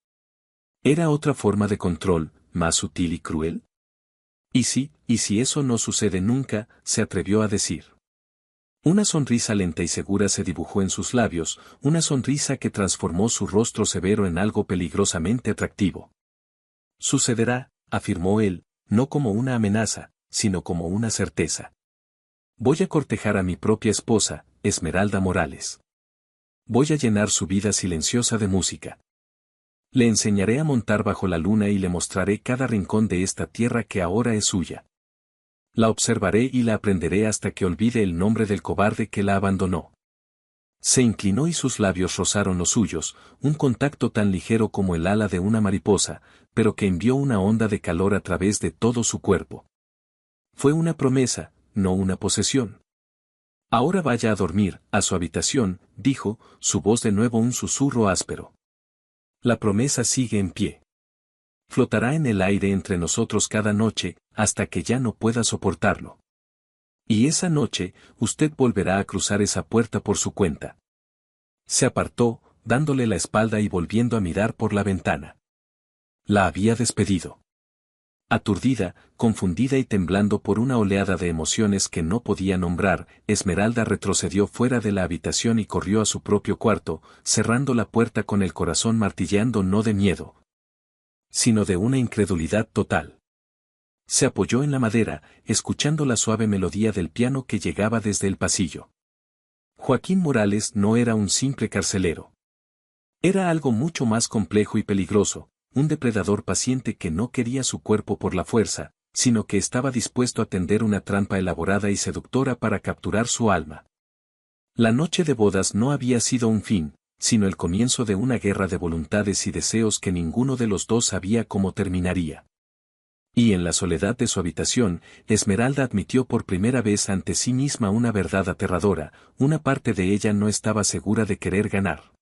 ¿Era otra forma de control, más sutil y cruel? Y si eso no sucede nunca, se atrevió a decir. Una sonrisa lenta y segura se dibujó en sus labios, una sonrisa que transformó su rostro severo en algo peligrosamente atractivo. Sucederá, afirmó él, no como una amenaza, sino como una certeza. Voy a cortejar a mi propia esposa, Esmeralda Morales. Voy a llenar su vida silenciosa de música. Le enseñaré a montar bajo la luna y le mostraré cada rincón de esta tierra que ahora es suya. La observaré y la aprenderé hasta que olvide el nombre del cobarde que la abandonó. Se inclinó y sus labios rozaron los suyos, un contacto tan ligero como el ala de una mariposa, pero que envió una onda de calor a través de todo su cuerpo. Fue una promesa, no una posesión. Ahora vaya a dormir, a su habitación, dijo, su voz de nuevo un susurro áspero. La promesa sigue en pie. Flotará en el aire entre nosotros cada noche, hasta que ya no pueda soportarlo. Y esa noche, usted volverá a cruzar esa puerta por su cuenta. Se apartó, dándole la espalda y volviendo a mirar por la ventana. La había despedido. Aturdida, confundida y temblando por una oleada de emociones que no podía nombrar, Esmeralda retrocedió fuera de la habitación y corrió a su propio cuarto, cerrando la puerta con el corazón martilleando no de miedo, sino de una incredulidad total. Se apoyó en la madera, escuchando la suave melodía del piano que llegaba desde el pasillo. Joaquín Morales no era un simple carcelero. Era algo mucho más complejo y peligroso, un depredador paciente que no quería su cuerpo por la fuerza, sino que estaba dispuesto a tender una trampa elaborada y seductora para capturar su alma. La noche de bodas no había sido un fin, sino el comienzo de una guerra de voluntades y deseos que ninguno de los dos sabía cómo terminaría. Y en la soledad de su habitación, Esmeralda admitió por primera vez ante sí misma una verdad aterradora, una parte de ella no estaba segura de querer ganar.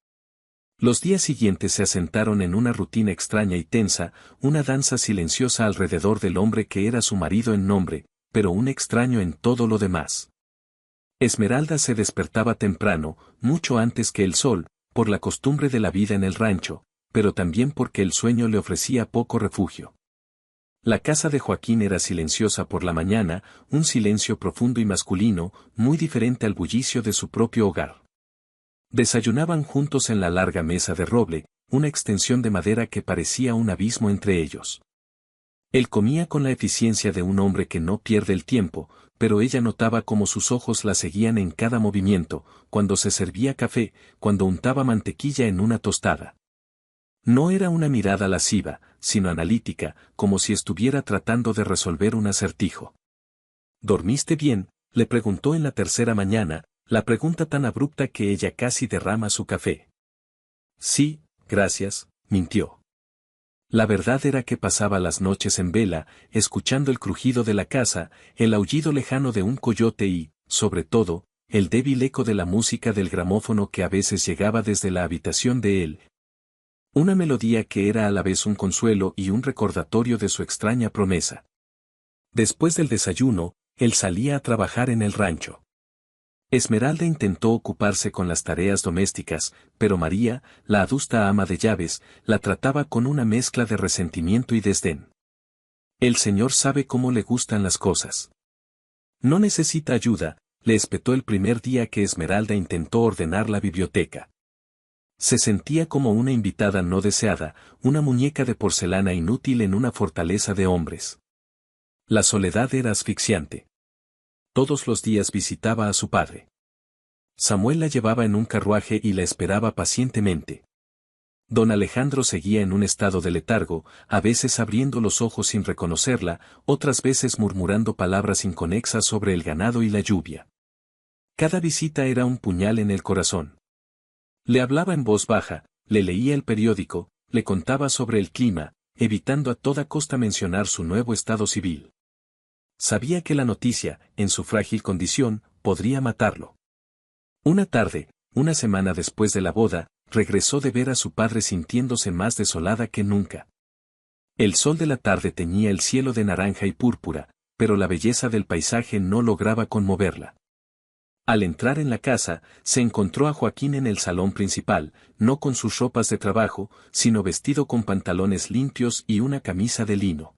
Los días siguientes se asentaron en una rutina extraña y tensa, una danza silenciosa alrededor del hombre que era su marido en nombre, pero un extraño en todo lo demás. Esmeralda se despertaba temprano, mucho antes que el sol, por la costumbre de la vida en el rancho, pero también porque el sueño le ofrecía poco refugio. La casa de Joaquín era silenciosa por la mañana, un silencio profundo y masculino, muy diferente al bullicio de su propio hogar. Desayunaban juntos en la larga mesa de roble, una extensión de madera que parecía un abismo entre ellos. Él comía con la eficiencia de un hombre que no pierde el tiempo, pero ella notaba cómo sus ojos la seguían en cada movimiento, cuando se servía café, cuando untaba mantequilla en una tostada. No era una mirada lasciva, sino analítica, como si estuviera tratando de resolver un acertijo. ¿Dormiste bien?, le preguntó en la tercera mañana, la pregunta tan abrupta que ella casi derrama su café. Sí, gracias, mintió. La verdad era que pasaba las noches en vela, escuchando el crujido de la casa, el aullido lejano de un coyote y, sobre todo, el débil eco de la música del gramófono que a veces llegaba desde la habitación de él. Una melodía que era a la vez un consuelo y un recordatorio de su extraña promesa. Después del desayuno, él salía a trabajar en el rancho. Esmeralda intentó ocuparse con las tareas domésticas, pero María, la adusta ama de llaves, la trataba con una mezcla de resentimiento y desdén. El señor sabe cómo le gustan las cosas. No necesita ayuda, le espetó el primer día que Esmeralda intentó ordenar la biblioteca. Se sentía como una invitada no deseada, una muñeca de porcelana inútil en una fortaleza de hombres. La soledad era asfixiante. Todos los días visitaba a su padre. Samuel la llevaba en un carruaje y la esperaba pacientemente. Don Alejandro seguía en un estado de letargo, a veces abriendo los ojos sin reconocerla, otras veces murmurando palabras inconexas sobre el ganado y la lluvia. Cada visita era un puñal en el corazón. Le hablaba en voz baja, le leía el periódico, le contaba sobre el clima, evitando a toda costa mencionar su nuevo estado civil. Sabía que la noticia, en su frágil condición, podría matarlo. Una tarde, una semana después de la boda, regresó de ver a su padre sintiéndose más desolada que nunca. El sol de la tarde teñía el cielo de naranja y púrpura, pero la belleza del paisaje no lograba conmoverla. Al entrar en la casa, se encontró a Joaquín en el salón principal, no con sus ropas de trabajo, sino vestido con pantalones limpios y una camisa de lino.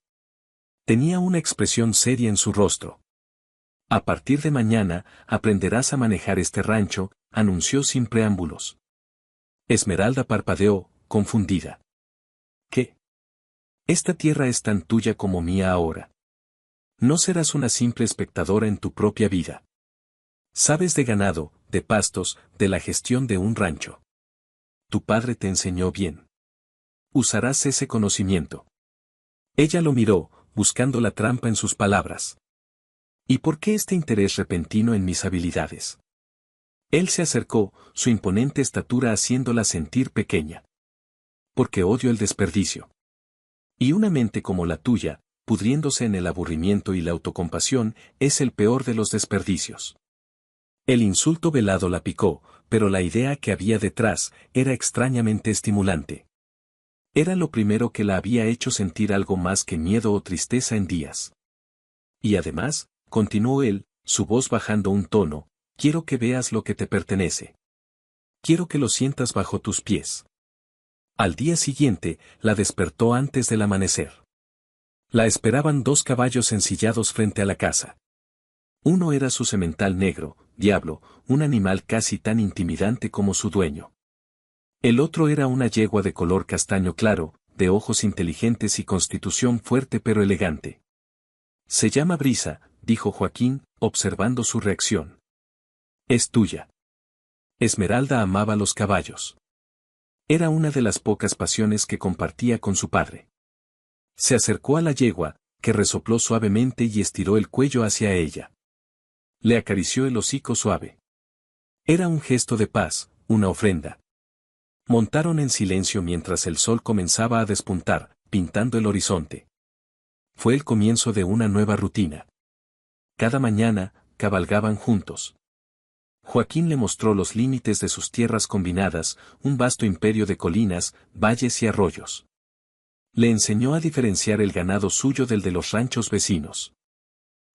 Tenía una expresión seria en su rostro. A partir de mañana, aprenderás a manejar este rancho, anunció sin preámbulos. Esmeralda parpadeó, confundida. ¿Qué? Esta tierra es tan tuya como mía ahora. No serás una simple espectadora en tu propia vida. Sabes de ganado, de pastos, de la gestión de un rancho. Tu padre te enseñó bien. Usarás ese conocimiento. Ella lo miró, buscando la trampa en sus palabras. ¿Y por qué este interés repentino en mis habilidades? Él se acercó, su imponente estatura haciéndola sentir pequeña. Porque odio el desperdicio. Y una mente como la tuya, pudriéndose en el aburrimiento y la autocompasión, es el peor de los desperdicios. El insulto velado la picó, pero la idea que había detrás era extrañamente estimulante. Era lo primero que la había hecho sentir algo más que miedo o tristeza en días. Y además, continuó él, su voz bajando un tono, quiero que veas lo que te pertenece. Quiero que lo sientas bajo tus pies. Al día siguiente, la despertó antes del amanecer. La esperaban 2 caballos ensillados frente a la casa. Uno era su semental negro, Diablo, un animal casi tan intimidante como su dueño. El otro era una yegua de color castaño claro, de ojos inteligentes y constitución fuerte pero elegante. Se llama Brisa, dijo Joaquín, observando su reacción. Es tuya. Esmeralda amaba los caballos. Era una de las pocas pasiones que compartía con su padre. Se acercó a la yegua, que resopló suavemente y estiró el cuello hacia ella. Le acarició el hocico suave. Era un gesto de paz, una ofrenda. Montaron en silencio mientras el sol comenzaba a despuntar, pintando el horizonte. Fue el comienzo de una nueva rutina. Cada mañana, cabalgaban juntos. Joaquín le mostró los límites de sus tierras combinadas, un vasto imperio de colinas, valles y arroyos. Le enseñó a diferenciar el ganado suyo del de los ranchos vecinos.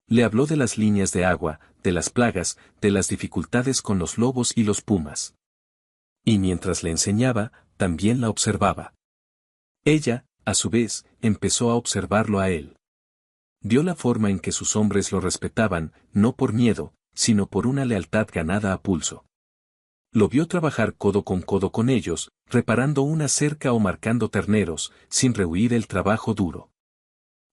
Le habló de las líneas de agua, de las plagas, de las dificultades con los lobos y los pumas. Y mientras le enseñaba, también la observaba. Ella, a su vez, empezó a observarlo a él. Vio la forma en que sus hombres lo respetaban, no por miedo, sino por una lealtad ganada a pulso. Lo vio trabajar codo con ellos, reparando una cerca o marcando terneros, sin rehuir el trabajo duro.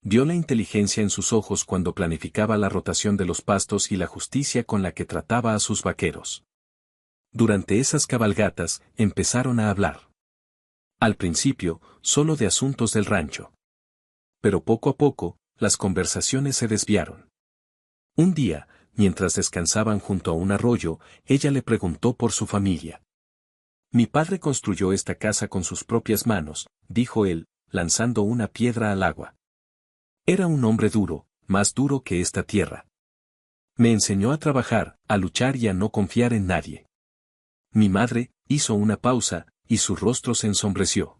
Vio la inteligencia en sus ojos cuando planificaba la rotación de los pastos y la justicia con la que trataba a sus vaqueros. Durante esas cabalgatas, empezaron a hablar. Al principio, solo de asuntos del rancho. Pero poco a poco, las conversaciones se desviaron. Un día, mientras descansaban junto a un arroyo, ella le preguntó por su familia. Mi padre construyó esta casa con sus propias manos, dijo él, lanzando una piedra al agua. Era un hombre duro, más duro que esta tierra. Me enseñó a trabajar, a luchar y a no confiar en nadie. Mi madre, hizo una pausa, y su rostro se ensombreció.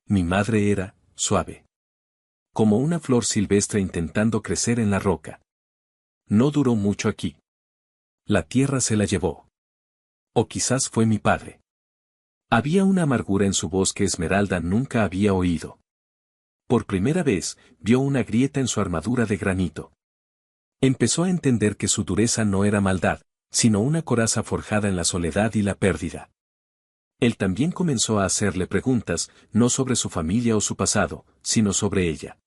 Mi madre era, suave. Como una flor silvestre intentando crecer en la roca. No duró mucho aquí. La tierra se la llevó. O quizás fue mi padre. Había una amargura en su voz que Esmeralda nunca había oído. Por primera vez, vio una grieta en su armadura de granito. Empezó a entender que su dureza no era maldad, sino una coraza forjada en la soledad y la pérdida. Él también comenzó a hacerle preguntas, no sobre su familia o su pasado, sino sobre ella.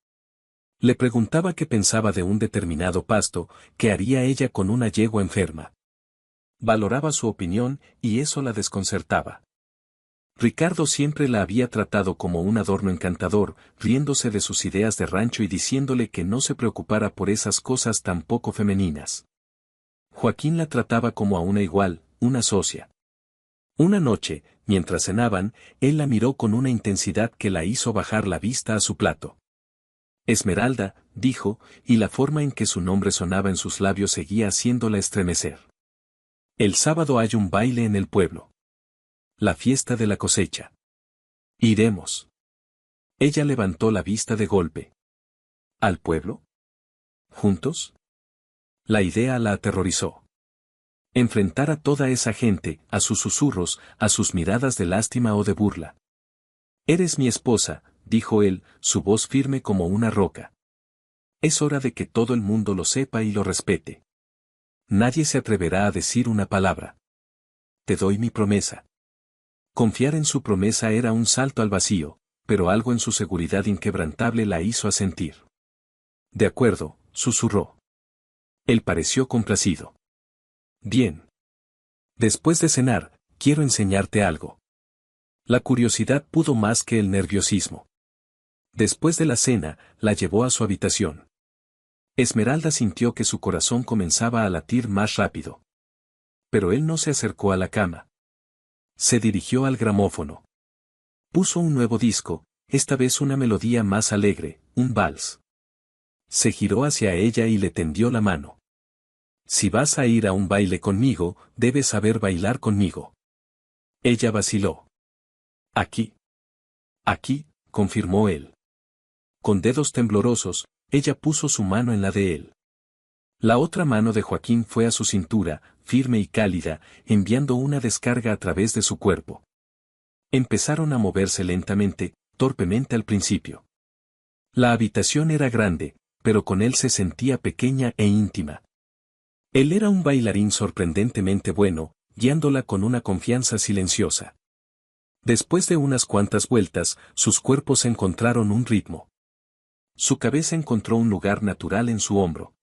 Le preguntaba qué pensaba de un determinado pasto, qué haría ella con una yegua enferma. Valoraba su opinión, y eso la desconcertaba. Ricardo siempre la había tratado como un adorno encantador, riéndose de sus ideas de rancho y diciéndole que no se preocupara por esas cosas tan poco femeninas. Joaquín la trataba como a una igual, una socia. Una noche, mientras cenaban, él la miró con una intensidad que la hizo bajar la vista a su plato. Esmeralda, dijo, y la forma en que su nombre sonaba en sus labios seguía haciéndola estremecer. El sábado hay un baile en el pueblo. La fiesta de la cosecha. Iremos. Ella levantó la vista de golpe. ¿Al pueblo? ¿Juntos? La idea la aterrorizó. Enfrentar a toda esa gente, a sus susurros, a sus miradas de lástima o de burla. Eres mi esposa, dijo él, su voz firme como una roca. Es hora de que todo el mundo lo sepa y lo respete. Nadie se atreverá a decir una palabra. Te doy mi promesa. Confiar en su promesa era un salto al vacío, pero algo en su seguridad inquebrantable la hizo asentir. De acuerdo, susurró. Él pareció complacido. Bien. Después de cenar, quiero enseñarte algo. La curiosidad pudo más que el nerviosismo. Después de la cena, la llevó a su habitación. Esmeralda sintió que su corazón comenzaba a latir más rápido. Pero él no se acercó a la cama. Se dirigió al gramófono. Puso un nuevo disco, esta vez una melodía más alegre, un vals. Se giró hacia ella y le tendió la mano. Si vas a ir a un baile conmigo, debes saber bailar conmigo. Ella vaciló. Aquí. Aquí, confirmó él. Con dedos temblorosos, ella puso su mano en la de él. La otra mano de Joaquín fue a su cintura, firme y cálida, enviando una descarga a través de su cuerpo. Empezaron a moverse lentamente, torpemente al principio. La habitación era grande, pero con él se sentía pequeña e íntima. Él era un bailarín sorprendentemente bueno, guiándola con una confianza silenciosa. Después de unas cuantas vueltas, sus cuerpos encontraron un ritmo. Su cabeza encontró un lugar natural en su hombro.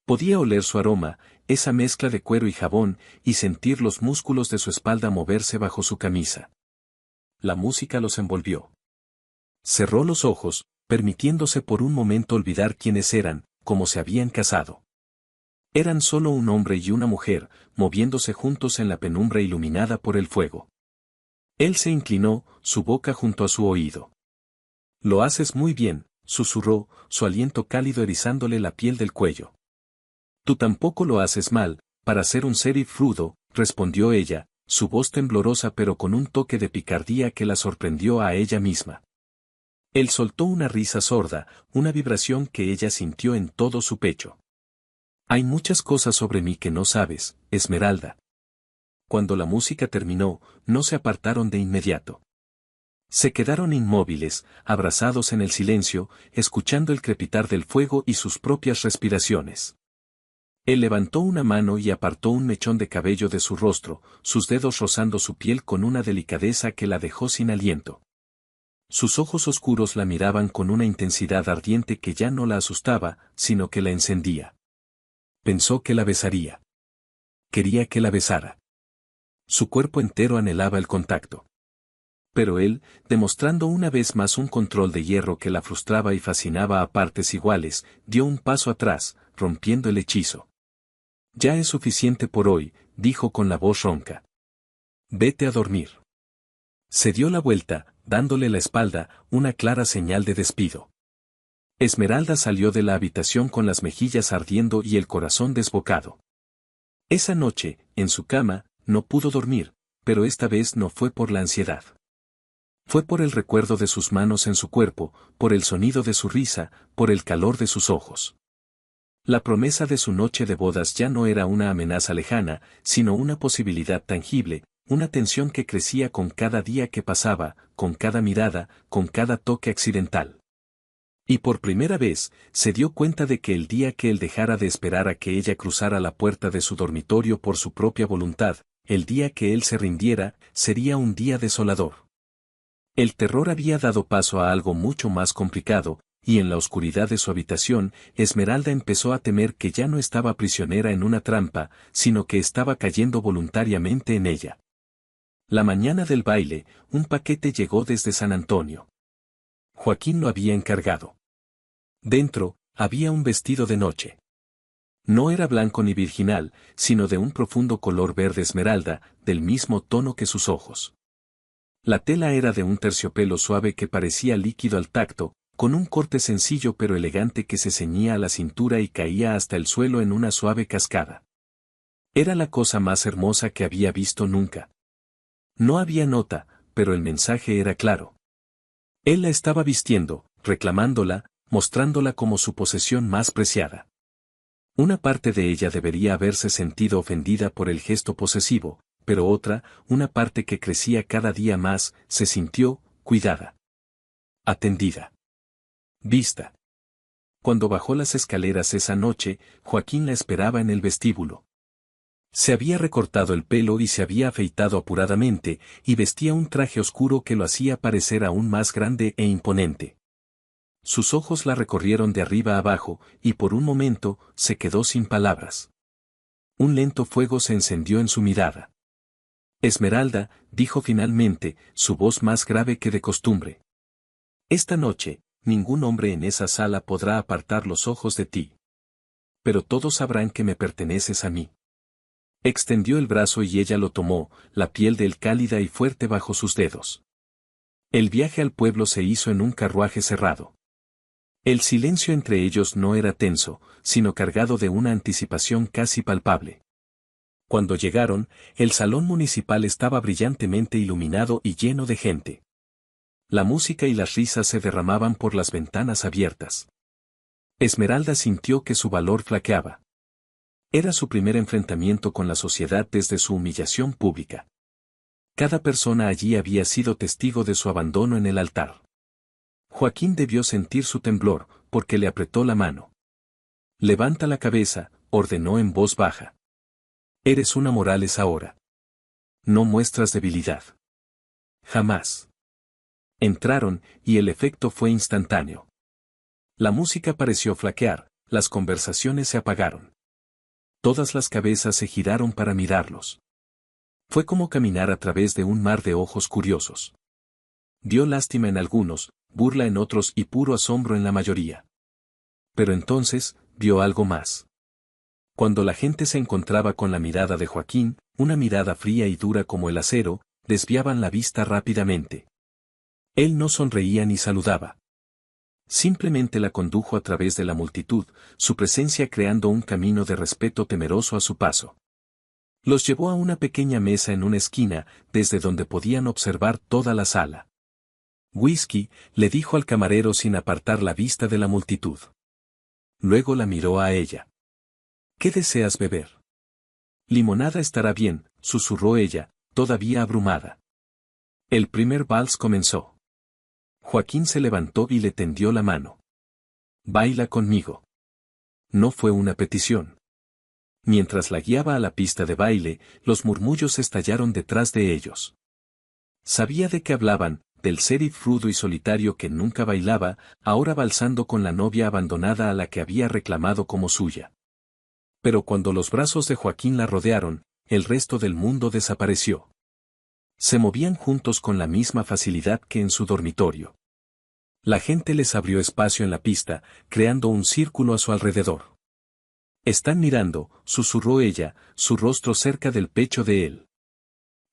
Podía oler su aroma, esa mezcla de cuero y jabón, y sentir los músculos de su espalda moverse bajo su camisa. La música los envolvió. Cerró los ojos, permitiéndose por un momento olvidar quiénes eran, cómo se habían casado. Eran solo un hombre y una mujer, moviéndose juntos en la penumbra iluminada por el fuego. Él se inclinó, su boca junto a su oído. Lo haces muy bien, susurró, su aliento cálido erizándole la piel del cuello. Tú tampoco lo haces mal, para ser un sheriff rudo, respondió ella, su voz temblorosa pero con un toque de picardía que la sorprendió a ella misma. Él soltó una risa sorda, una vibración que ella sintió en todo su pecho. Hay muchas cosas sobre mí que no sabes, Esmeralda. Cuando la música terminó, no se apartaron de inmediato. Se quedaron inmóviles, abrazados en el silencio, escuchando el crepitar del fuego y sus propias respiraciones. Él levantó una mano y apartó un mechón de cabello de su rostro, sus dedos rozando su piel con una delicadeza que la dejó sin aliento. Sus ojos oscuros la miraban con una intensidad ardiente que ya no la asustaba, sino que la encendía. Pensó que la besaría. Quería que la besara. Su cuerpo entero anhelaba el contacto. Pero él, demostrando una vez más un control de hierro que la frustraba y fascinaba a partes iguales, dio un paso atrás, rompiendo el hechizo. Ya es suficiente por hoy, dijo con la voz ronca. Vete a dormir. Se dio la vuelta, dándole la espalda, una clara señal de despido. Esmeralda salió de la habitación con las mejillas ardiendo y el corazón desbocado. Esa noche, en su cama, no pudo dormir, pero esta vez no fue por la ansiedad. Fue por el recuerdo de sus manos en su cuerpo, por el sonido de su risa, por el calor de sus ojos. La promesa de su noche de bodas ya no era una amenaza lejana, sino una posibilidad tangible, una tensión que crecía con cada día que pasaba, con cada mirada, con cada toque accidental. Y por primera vez, se dio cuenta de que el día que él dejara de esperar a que ella cruzara la puerta de su dormitorio por su propia voluntad, el día que él se rindiera, sería un día desolador. El terror había dado paso a algo mucho más complicado, y en la oscuridad de su habitación, Esmeralda empezó a temer que ya no estaba prisionera en una trampa, sino que estaba cayendo voluntariamente en ella. La mañana del baile, un paquete llegó desde San Antonio. Joaquín lo había encargado. Dentro, había un vestido de noche. No era blanco ni virginal, sino de un profundo color verde esmeralda, del mismo tono que sus ojos. La tela era de un terciopelo suave que parecía líquido al tacto, con un corte sencillo pero elegante que se ceñía a la cintura y caía hasta el suelo en una suave cascada. Era la cosa más hermosa que había visto nunca. No había nota, pero el mensaje era claro. Él la estaba vistiendo, reclamándola, mostrándola como su posesión más preciada. Una parte de ella debería haberse sentido ofendida por el gesto posesivo, pero otra, una parte que crecía cada día más, se sintió cuidada, atendida, vista. Cuando bajó las escaleras esa noche, Joaquín la esperaba en el vestíbulo. Se había recortado el pelo y se había afeitado apuradamente, y vestía un traje oscuro que lo hacía parecer aún más grande e imponente. Sus ojos la recorrieron de arriba a abajo, y por un momento, se quedó sin palabras. Un lento fuego se encendió en su mirada. Esmeralda, dijo finalmente, su voz más grave que de costumbre. Esta noche, ningún hombre en esa sala podrá apartar los ojos de ti. Pero todos sabrán que me perteneces a mí. Extendió el brazo y ella lo tomó, la piel de él cálida y fuerte bajo sus dedos. El viaje al pueblo se hizo en un carruaje cerrado. El silencio entre ellos no era tenso, sino cargado de una anticipación casi palpable. Cuando llegaron, el salón municipal estaba brillantemente iluminado y lleno de gente. La música y las risas se derramaban por las ventanas abiertas. Esmeralda sintió que su valor flaqueaba. Era su primer enfrentamiento con la sociedad desde su humillación pública. Cada persona allí había sido testigo de su abandono en el altar. Joaquín debió sentir su temblor, porque le apretó la mano. Levanta la cabeza, ordenó en voz baja. Eres una Morales ahora. No muestras debilidad. Jamás. Entraron, y el efecto fue instantáneo. La música pareció flaquear, las conversaciones se apagaron. Todas las cabezas se giraron para mirarlos. Fue como caminar a través de un mar de ojos curiosos. Vio lástima en algunos, burla en otros y puro asombro en la mayoría. Pero entonces, vio algo más. Cuando la gente se encontraba con la mirada de Joaquín, una mirada fría y dura como el acero, desviaban la vista rápidamente. Él no sonreía ni saludaba. Simplemente la condujo a través de la multitud, su presencia creando un camino de respeto temeroso a su paso. Los llevó a una pequeña mesa en una esquina, desde donde podían observar toda la sala. Whisky, le dijo al camarero sin apartar la vista de la multitud. Luego la miró a ella. ¿Qué deseas beber? Limonada estará bien, susurró ella, todavía abrumada. El primer vals comenzó. Joaquín se levantó y le tendió la mano. Baila conmigo. No fue una petición. Mientras la guiaba a la pista de baile, los murmullos estallaron detrás de ellos. Sabía de qué hablaban, del sheriff rudo y solitario que nunca bailaba, ahora valsando con la novia abandonada a la que había reclamado como suya. Pero cuando los brazos de Joaquín la rodearon, el resto del mundo desapareció. Se movían juntos con la misma facilidad que en su dormitorio. La gente les abrió espacio en la pista, creando un círculo a su alrededor. Están mirando, susurró ella, su rostro cerca del pecho de él.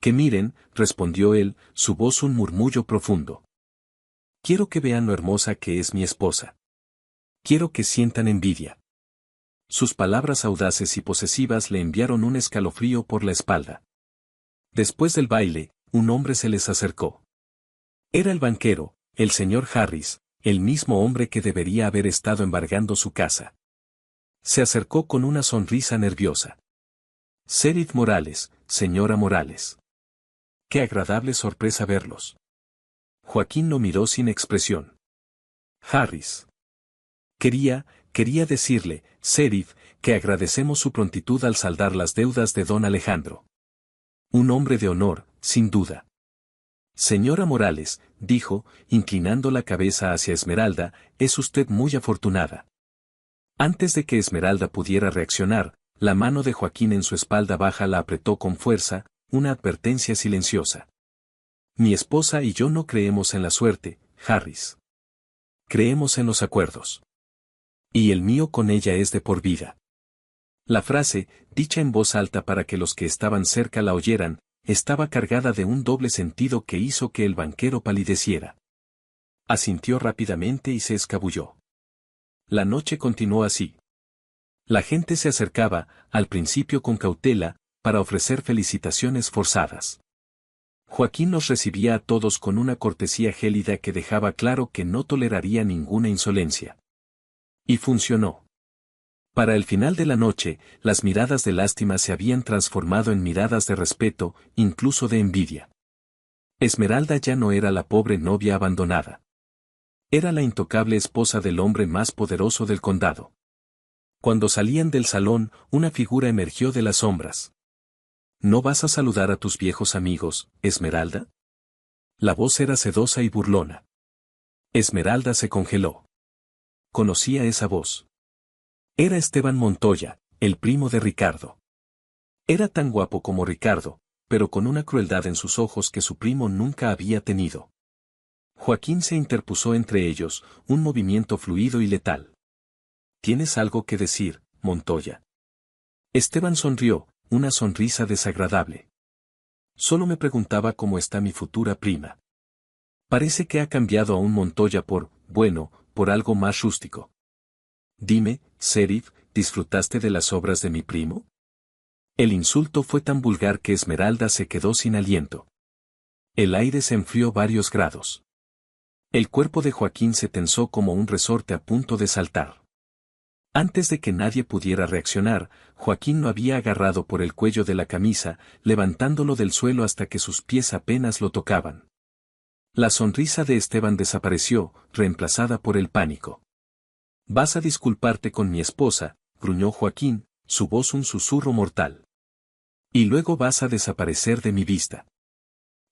Que miren, respondió él, su voz un murmullo profundo. Quiero que vean lo hermosa que es mi esposa. Quiero que sientan envidia. Sus palabras audaces y posesivas le enviaron un escalofrío por la espalda. Después del baile, un hombre se les acercó. Era el banquero, el señor Harris, el mismo hombre que debería haber estado embargando su casa. Se acercó con una sonrisa nerviosa. Sheriff Morales, señora Morales. Qué agradable sorpresa verlos. Joaquín lo miró sin expresión. Harris. Quería decirle, Sheriff, que agradecemos su prontitud al saldar las deudas de don Alejandro. Un hombre de honor, sin duda. Señora Morales, dijo, inclinando la cabeza hacia Esmeralda, es usted muy afortunada. Antes de que Esmeralda pudiera reaccionar, la mano de Joaquín en su espalda baja la apretó con fuerza, una advertencia silenciosa. Mi esposa y yo no creemos en la suerte, Harris. Creemos en los acuerdos. Y el mío con ella es de por vida. La frase, dicha en voz alta para que los que estaban cerca la oyeran, estaba cargada de un doble sentido que hizo que el banquero palideciera. Asintió rápidamente y se escabulló. La noche continuó así. La gente se acercaba, al principio con cautela, para ofrecer felicitaciones forzadas. Joaquín los recibía a todos con una cortesía gélida que dejaba claro que no toleraría ninguna insolencia. Y funcionó. Para el final de la noche, las miradas de lástima se habían transformado en miradas de respeto, incluso de envidia. Esmeralda ya no era la pobre novia abandonada. Era la intocable esposa del hombre más poderoso del condado. Cuando salían del salón, una figura emergió de las sombras. ¿No vas a saludar a tus viejos amigos, Esmeralda? La voz era sedosa y burlona. Esmeralda se congeló. conocía esa voz. Era Esteban Montoya, el primo de Ricardo. Era tan guapo como Ricardo, pero con una crueldad en sus ojos que su primo nunca había tenido. Joaquín se interpuso entre ellos, un movimiento fluido y letal. ¿Tienes algo que decir, Montoya? Esteban sonrió, una sonrisa desagradable. Solo me preguntaba cómo está mi futura prima. Parece que ha cambiado a un Montoya por algo más rústico. Dime, Sheriff, ¿disfrutaste de las obras de mi primo? El insulto fue tan vulgar que Esmeralda se quedó sin aliento. El aire se enfrió varios grados. El cuerpo de Joaquín se tensó como un resorte a punto de saltar. Antes de que nadie pudiera reaccionar, Joaquín lo había agarrado por el cuello de la camisa, levantándolo del suelo hasta que sus pies apenas lo tocaban. La sonrisa de Esteban desapareció, reemplazada por el pánico. «Vas a disculparte con mi esposa», gruñó Joaquín, su voz un susurro mortal. «Y luego vas a desaparecer de mi vista.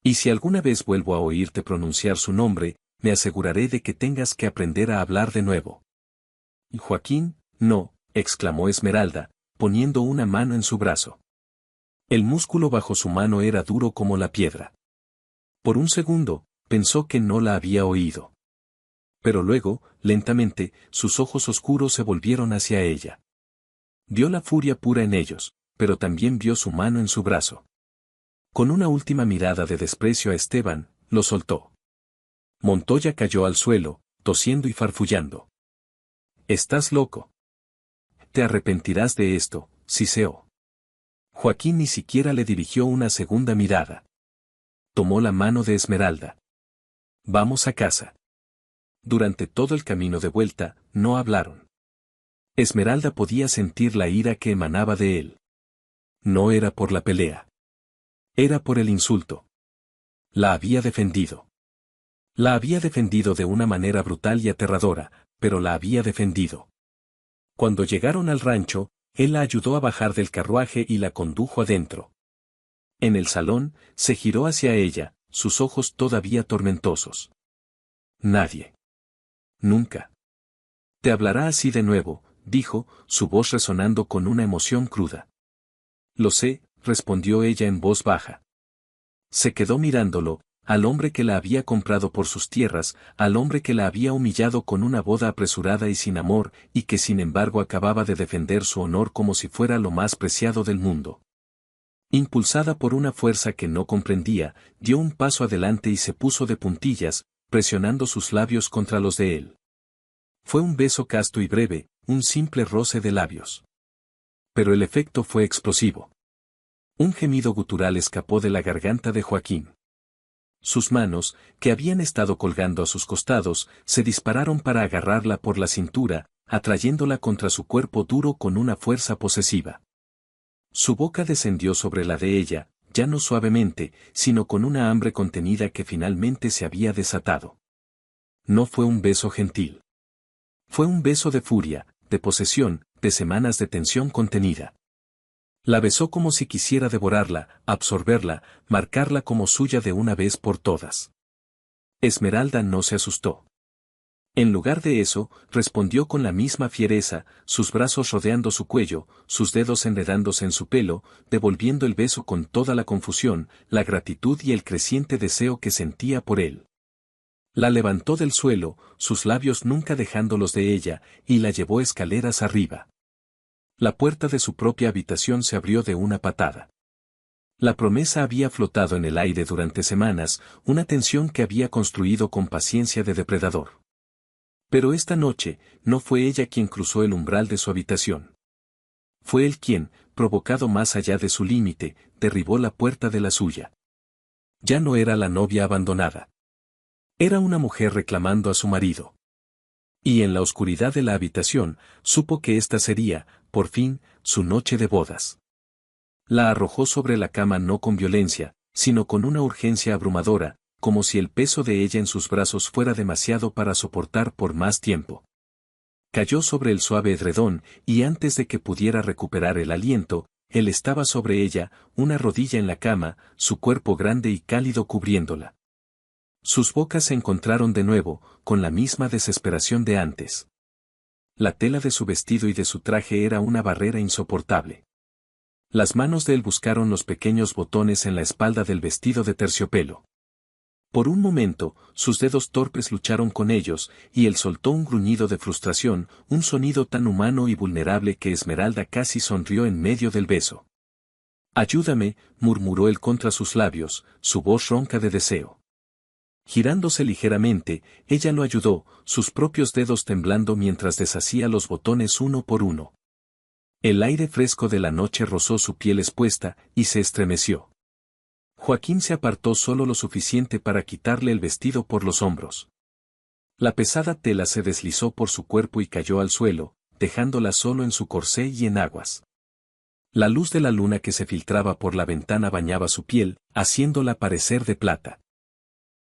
Y si alguna vez vuelvo a oírte pronunciar su nombre, me aseguraré de que tengas que aprender a hablar de nuevo». «Joaquín, no», exclamó Esmeralda, poniendo una mano en su brazo. El músculo bajo su mano era duro como la piedra. Por un segundo, pensó que no la había oído. Pero luego, lentamente, sus ojos oscuros se volvieron hacia ella. Vio la furia pura en ellos, pero también vio su mano en su brazo. Con una última mirada de desprecio a Esteban, lo soltó. Montoya cayó al suelo, tosiendo y farfullando. «Estás loco. Te arrepentirás de esto, siseó». Joaquín ni siquiera le dirigió una segunda mirada. Tomó la mano de Esmeralda. «Vamos a casa». Durante todo el camino de vuelta, no hablaron. Esmeralda podía sentir la ira que emanaba de él. No era por la pelea. Era por el insulto. La había defendido. La había defendido de una manera brutal y aterradora, pero la había defendido. Cuando llegaron al rancho, él la ayudó a bajar del carruaje y la condujo adentro. En el salón, se giró hacia ella, sus ojos todavía tormentosos. «Nadie. Nunca. Te hablará así de nuevo», dijo, su voz resonando con una emoción cruda. «Lo sé», respondió ella en voz baja. Se quedó mirándolo, al hombre que la había comprado por sus tierras, al hombre que la había humillado con una boda apresurada y sin amor, y que sin embargo acababa de defender su honor como si fuera lo más preciado del mundo. Impulsada por una fuerza que no comprendía, dio un paso adelante y se puso de puntillas, presionando sus labios contra los de él. Fue un beso casto y breve, un simple roce de labios. Pero el efecto fue explosivo. Un gemido gutural escapó de la garganta de Joaquín. Sus manos, que habían estado colgando a sus costados, se dispararon para agarrarla por la cintura, atrayéndola contra su cuerpo duro con una fuerza posesiva. Su boca descendió sobre la de ella, ya no suavemente, sino con una hambre contenida que finalmente se había desatado. No fue un beso gentil. Fue un beso de furia, de posesión, de semanas de tensión contenida. La besó como si quisiera devorarla, absorberla, marcarla como suya de una vez por todas. Esmeralda no se asustó. En lugar de eso, respondió con la misma fiereza, sus brazos rodeando su cuello, sus dedos enredándose en su pelo, devolviendo el beso con toda la confusión, la gratitud y el creciente deseo que sentía por él. La levantó del suelo, sus labios nunca dejándolos de ella, y la llevó escaleras arriba. La puerta de su propia habitación se abrió de una patada. La promesa había flotado en el aire durante semanas, una tensión que había construido con paciencia de depredador. Pero esta noche, no fue ella quien cruzó el umbral de su habitación. Fue él quien, provocado más allá de su límite, derribó la puerta de la suya. Ya no era la novia abandonada. Era una mujer reclamando a su marido. Y en la oscuridad de la habitación, supo que esta sería, por fin, su noche de bodas. La arrojó sobre la cama no con violencia, sino con una urgencia abrumadora, como si el peso de ella en sus brazos fuera demasiado para soportar por más tiempo. Cayó sobre el suave edredón, y antes de que pudiera recuperar el aliento, él estaba sobre ella, una rodilla en la cama, su cuerpo grande y cálido cubriéndola. Sus bocas se encontraron de nuevo, con la misma desesperación de antes. La tela de su vestido y de su traje era una barrera insoportable. Las manos de él buscaron los pequeños botones en la espalda del vestido de terciopelo. Por un momento, sus dedos torpes lucharon con ellos, y él soltó un gruñido de frustración, un sonido tan humano y vulnerable que Esmeralda casi sonrió en medio del beso. «Ayúdame», murmuró él contra sus labios, su voz ronca de deseo. Girándose ligeramente, ella lo ayudó, sus propios dedos temblando mientras deshacía los botones uno por uno. El aire fresco de la noche rozó su piel expuesta, y se estremeció. Joaquín se apartó solo lo suficiente para quitarle el vestido por los hombros. La pesada tela se deslizó por su cuerpo y cayó al suelo, dejándola solo en su corsé y en aguas. La luz de la luna que se filtraba por la ventana bañaba su piel, haciéndola parecer de plata.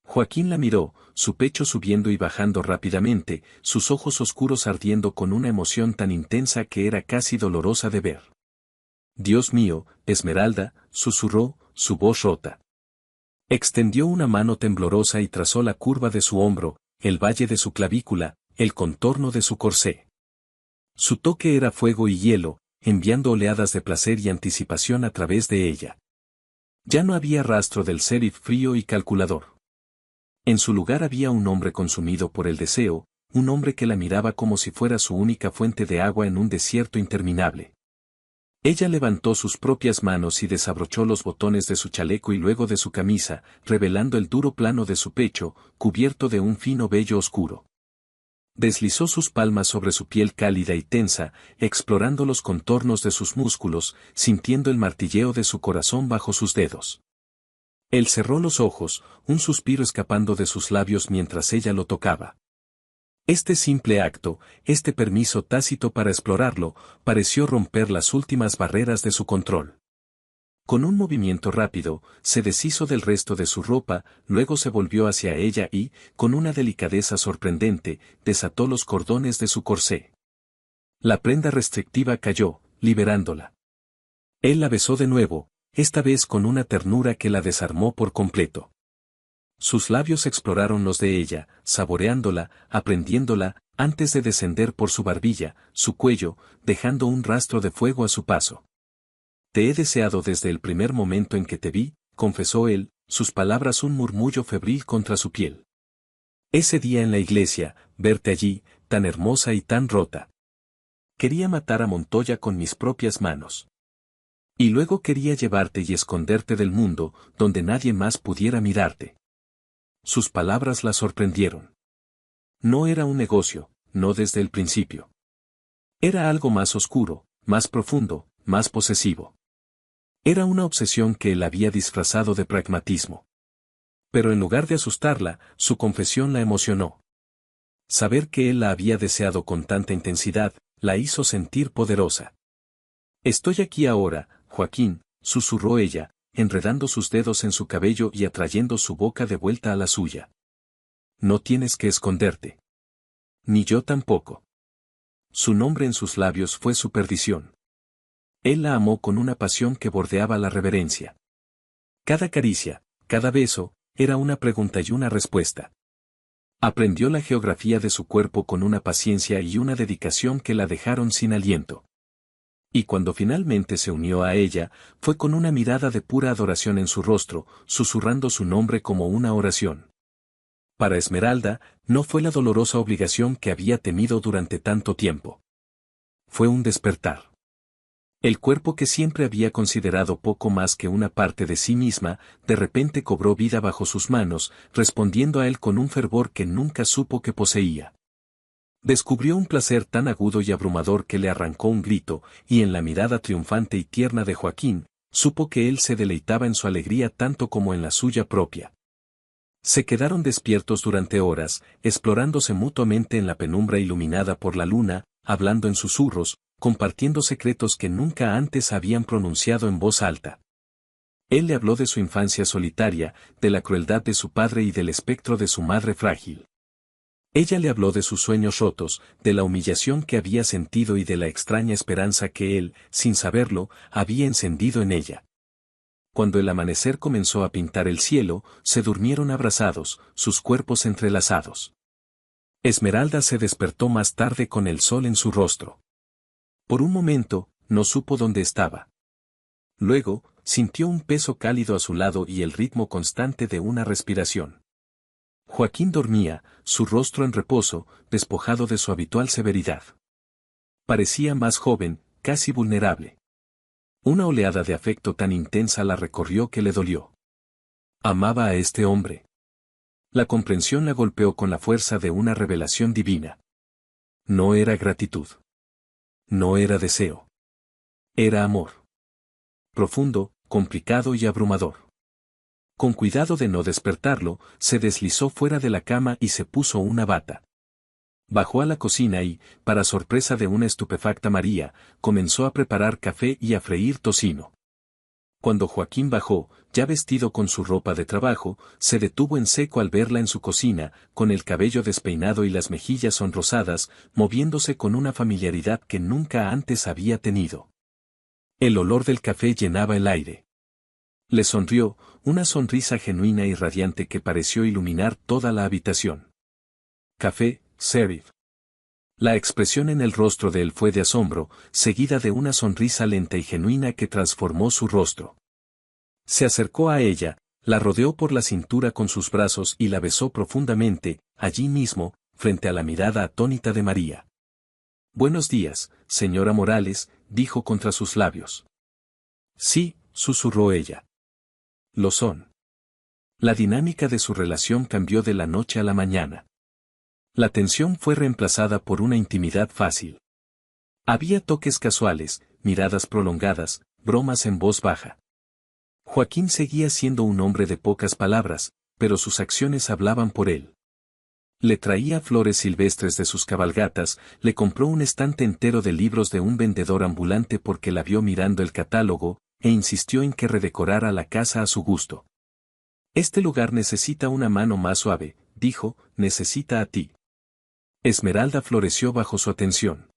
Joaquín la miró, su pecho subiendo y bajando rápidamente, sus ojos oscuros ardiendo con una emoción tan intensa que era casi dolorosa de ver. «Dios mío, Esmeralda», susurró, su voz rota. Extendió una mano temblorosa y trazó la curva de su hombro, el valle de su clavícula, el contorno de su corsé. Su toque era fuego y hielo, enviando oleadas de placer y anticipación a través de ella. Ya no había rastro del sheriff frío y calculador. En su lugar había un hombre consumido por el deseo, un hombre que la miraba como si fuera su única fuente de agua en un desierto interminable. Ella levantó sus propias manos y desabrochó los botones de su chaleco y luego de su camisa, revelando el duro plano de su pecho, cubierto de un fino vello oscuro. Deslizó sus palmas sobre su piel cálida y tensa, explorando los contornos de sus músculos, sintiendo el martilleo de su corazón bajo sus dedos. Él cerró los ojos, un suspiro escapando de sus labios mientras ella lo tocaba. Este simple acto, este permiso tácito para explorarlo, pareció romper las últimas barreras de su control. Con un movimiento rápido, se deshizo del resto de su ropa, luego se volvió hacia ella y, con una delicadeza sorprendente, desató los cordones de su corsé. La prenda restrictiva cayó, liberándola. Él la besó de nuevo, esta vez con una ternura que la desarmó por completo. Sus labios exploraron los de ella, saboreándola, aprendiéndola, antes de descender por su barbilla, su cuello, dejando un rastro de fuego a su paso. «Te he deseado desde el primer momento en que te vi», confesó él, sus palabras un murmullo febril contra su piel. «Ese día en la iglesia, verte allí, tan hermosa y tan rota. Quería matar a Montoya con mis propias manos. Y luego quería llevarte y esconderte del mundo, donde nadie más pudiera mirarte». Sus palabras la sorprendieron. No era un negocio, no desde el principio. Era algo más oscuro, más profundo, más posesivo. Era una obsesión que él había disfrazado de pragmatismo. Pero en lugar de asustarla, su confesión la emocionó. Saber que él la había deseado con tanta intensidad, la hizo sentir poderosa. «Estoy aquí ahora, Joaquín», susurró ella, enredando sus dedos en su cabello y atrayendo su boca de vuelta a la suya. «No tienes que esconderte. Ni yo tampoco». Su nombre en sus labios fue su perdición. Él la amó con una pasión que bordeaba la reverencia. Cada caricia, cada beso, era una pregunta y una respuesta. Aprendió la geografía de su cuerpo con una paciencia y una dedicación que la dejaron sin aliento. Y cuando finalmente se unió a ella, fue con una mirada de pura adoración en su rostro, susurrando su nombre como una oración. Para Esmeralda, no fue la dolorosa obligación que había temido durante tanto tiempo. Fue un despertar. El cuerpo que siempre había considerado poco más que una parte de sí misma, de repente cobró vida bajo sus manos, respondiendo a él con un fervor que nunca supo que poseía. Descubrió un placer tan agudo y abrumador que le arrancó un grito, y en la mirada triunfante y tierna de Joaquín, supo que él se deleitaba en su alegría tanto como en la suya propia. Se quedaron despiertos durante horas, explorándose mutuamente en la penumbra iluminada por la luna, hablando en susurros, compartiendo secretos que nunca antes habían pronunciado en voz alta. Él le habló de su infancia solitaria, de la crueldad de su padre y del espectro de su madre frágil. Ella le habló de sus sueños rotos, de la humillación que había sentido y de la extraña esperanza que él, sin saberlo, había encendido en ella. Cuando el amanecer comenzó a pintar el cielo, se durmieron abrazados, sus cuerpos entrelazados. Esmeralda se despertó más tarde con el sol en su rostro. Por un momento, no supo dónde estaba. Luego, sintió un peso cálido a su lado y el ritmo constante de una respiración. Joaquín dormía, su rostro en reposo, despojado de su habitual severidad. Parecía más joven, casi vulnerable. Una oleada de afecto tan intensa la recorrió que le dolió. Amaba a este hombre. La comprensión la golpeó con la fuerza de una revelación divina. No era gratitud. No era deseo. Era amor. Profundo, complicado y abrumador. Con cuidado de no despertarlo, se deslizó fuera de la cama y se puso una bata. Bajó a la cocina y, para sorpresa de una estupefacta María, comenzó a preparar café y a freír tocino. Cuando Joaquín bajó, ya vestido con su ropa de trabajo, se detuvo en seco al verla en su cocina, con el cabello despeinado y las mejillas sonrosadas, moviéndose con una familiaridad que nunca antes había tenido. El olor del café llenaba el aire. Le sonrió, una sonrisa genuina y radiante que pareció iluminar toda la habitación. Café, Sheriff. La expresión en el rostro de él fue de asombro, seguida de una sonrisa lenta y genuina que transformó su rostro. Se acercó a ella, la rodeó por la cintura con sus brazos y la besó profundamente, allí mismo, frente a la mirada atónita de María. «Buenos días, señora Morales», dijo contra sus labios. «Sí», susurró ella. «Lo son». La dinámica de su relación cambió de la noche a la mañana. La tensión fue reemplazada por una intimidad fácil. Había toques casuales, miradas prolongadas, bromas en voz baja. Joaquín seguía siendo un hombre de pocas palabras, pero sus acciones hablaban por él. Le traía flores silvestres de sus cabalgatas, le compró un estante entero de libros de un vendedor ambulante porque la vio mirando el catálogo, e insistió en que redecorara la casa a su gusto. «Este lugar necesita una mano más suave», dijo, «necesita a ti». Esmeralda floreció bajo su atención.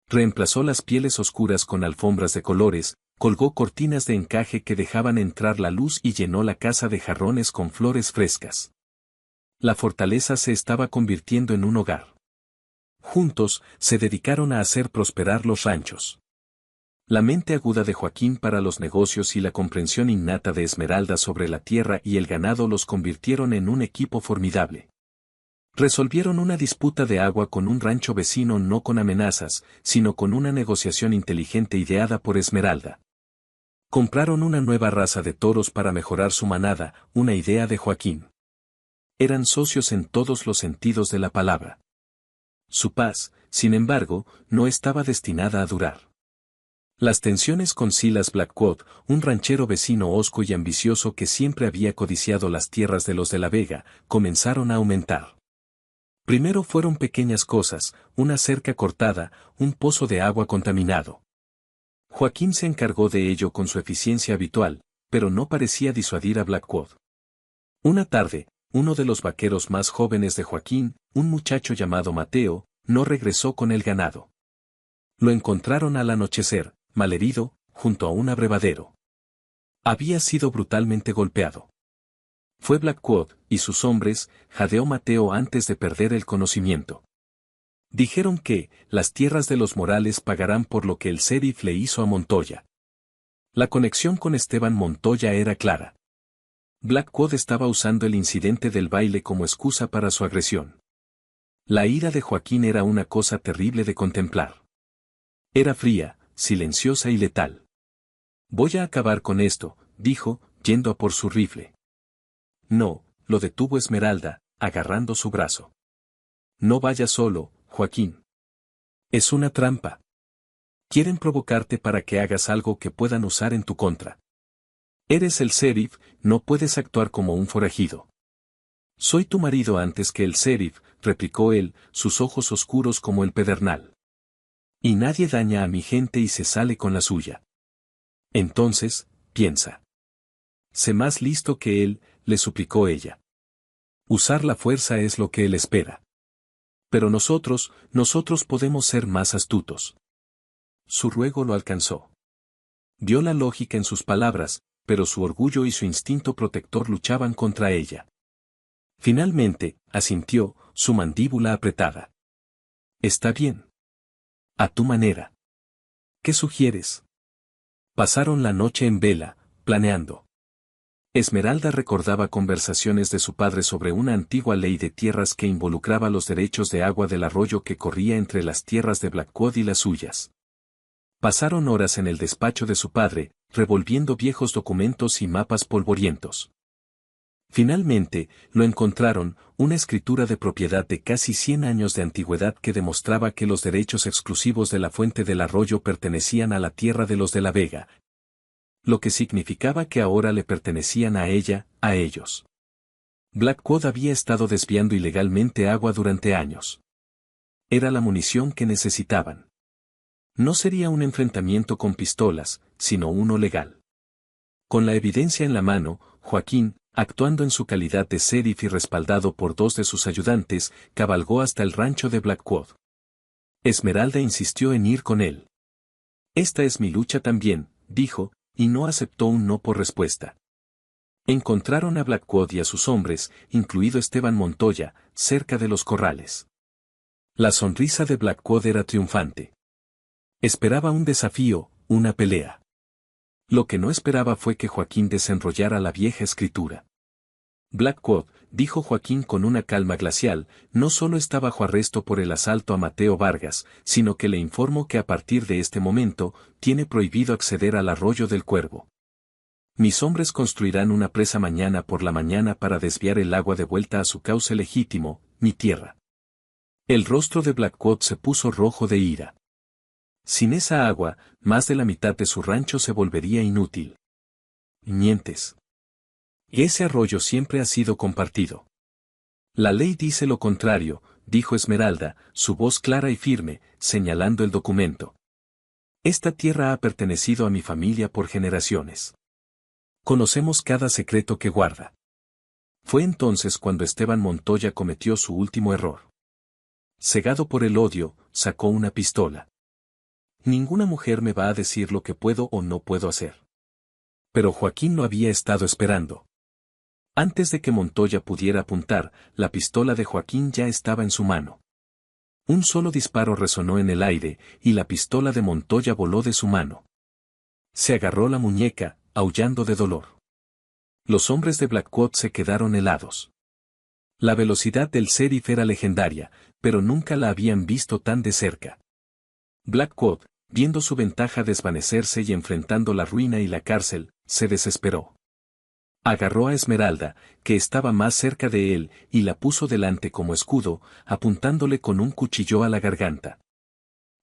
Reemplazó las pieles oscuras con alfombras de colores, colgó cortinas de encaje que dejaban entrar la luz y llenó la casa de jarrones con flores frescas. La fortaleza se estaba convirtiendo en un hogar. Juntos, se dedicaron a hacer prosperar los ranchos. La mente aguda de Joaquín para los negocios y la comprensión innata de Esmeralda sobre la tierra y el ganado los convirtieron en un equipo formidable. Resolvieron una disputa de agua con un rancho vecino no con amenazas, sino con una negociación inteligente ideada por Esmeralda. Compraron una nueva raza de toros para mejorar su manada, una idea de Joaquín. Eran socios en todos los sentidos de la palabra. Su paz, sin embargo, no estaba destinada a durar. Las tensiones con Silas Blackwood, un ranchero vecino hosco y ambicioso que siempre había codiciado las tierras de los de la Vega, comenzaron a aumentar. Primero fueron pequeñas cosas, una cerca cortada, un pozo de agua contaminado. Joaquín se encargó de ello con su eficiencia habitual, pero no parecía disuadir a Blackwood. Una tarde, uno de los vaqueros más jóvenes de Joaquín, un muchacho llamado Mateo, no regresó con el ganado. Lo encontraron al anochecer, malherido, junto a un abrevadero. Había sido brutalmente golpeado. Fue Blackwood, y sus hombres, jadeó Mateo antes de perder el conocimiento. Dijeron que, las tierras de los Morales pagarán por lo que el sheriff le hizo a Montoya. La conexión con Esteban Montoya era clara. Blackwood estaba usando el incidente del baile como excusa para su agresión. La ira de Joaquín era una cosa terrible de contemplar. Era fría, silenciosa y letal. «Voy a acabar con esto», dijo, yendo a por su rifle. «No», lo detuvo Esmeralda, agarrando su brazo. «No vayas solo, Joaquín. Es una trampa. Quieren provocarte para que hagas algo que puedan usar en tu contra. Eres el sheriff, no puedes actuar como un forajido». «Soy tu marido antes que el sheriff», replicó él, sus ojos oscuros como el pedernal. «Y nadie daña a mi gente y se sale con la suya. Entonces, piensa. Sé más listo que él», le suplicó ella. «Usar la fuerza es lo que él espera. Pero nosotros podemos ser más astutos». Su ruego lo alcanzó. Vio la lógica en sus palabras, pero su orgullo y su instinto protector luchaban contra ella. Finalmente, asintió, su mandíbula apretada. Está bien. A tu manera. ¿Qué sugieres? Pasaron la noche en vela, planeando. Esmeralda recordaba conversaciones de su padre sobre una antigua ley de tierras que involucraba los derechos de agua del arroyo que corría entre las tierras de Blackwood y las suyas. Pasaron horas en el despacho de su padre, revolviendo viejos documentos y mapas polvorientos. Finalmente, lo encontraron, una escritura de propiedad de casi 100 años de antigüedad que demostraba que los derechos exclusivos de la fuente del arroyo pertenecían a la tierra de los de la Vega, lo que significaba que ahora le pertenecían a ella, a ellos. Blackwood había estado desviando ilegalmente agua durante años. Era la munición que necesitaban. No sería un enfrentamiento con pistolas, sino uno legal. Con la evidencia en la mano, Joaquín, actuando en su calidad de sheriff y respaldado por 2 de sus ayudantes, cabalgó hasta el rancho de Blackwood. Esmeralda insistió en ir con él. Esta es mi lucha también, dijo, y no aceptó un no por respuesta. Encontraron a Blackwood y a sus hombres, incluido Esteban Montoya, cerca de los corrales. La sonrisa de Blackwood era triunfante. Esperaba un desafío, una pelea. Lo que no esperaba fue que Joaquín desenrollara la vieja escritura. Blackwood, dijo Joaquín con una calma glacial, no solo está bajo arresto por el asalto a Mateo Vargas, sino que le informo que a partir de este momento, tiene prohibido acceder al arroyo del Cuervo. Mis hombres construirán una presa mañana por la mañana para desviar el agua de vuelta a su cauce legítimo, mi tierra. El rostro de Blackwood se puso rojo de ira. Sin esa agua, más de la mitad de su rancho se volvería inútil. Mientes. Ese arroyo siempre ha sido compartido. La ley dice lo contrario, dijo Esmeralda, su voz clara y firme, señalando el documento. Esta tierra ha pertenecido a mi familia por generaciones. Conocemos cada secreto que guarda. Fue entonces cuando Esteban Montoya cometió su último error. Cegado por el odio, sacó una pistola. Ninguna mujer me va a decir lo que puedo o no puedo hacer. Pero Joaquín lo había estado esperando. Antes de que Montoya pudiera apuntar, la pistola de Joaquín ya estaba en su mano. Un solo disparo resonó en el aire, y la pistola de Montoya voló de su mano. Se agarró la muñeca, aullando de dolor. Los hombres de Blackwood se quedaron helados. La velocidad del sheriff era legendaria, pero nunca la habían visto tan de cerca. Blackwood, viendo su ventaja desvanecerse y enfrentando la ruina y la cárcel, se desesperó. Agarró a Esmeralda, que estaba más cerca de él, y la puso delante como escudo, apuntándole con un cuchillo a la garganta.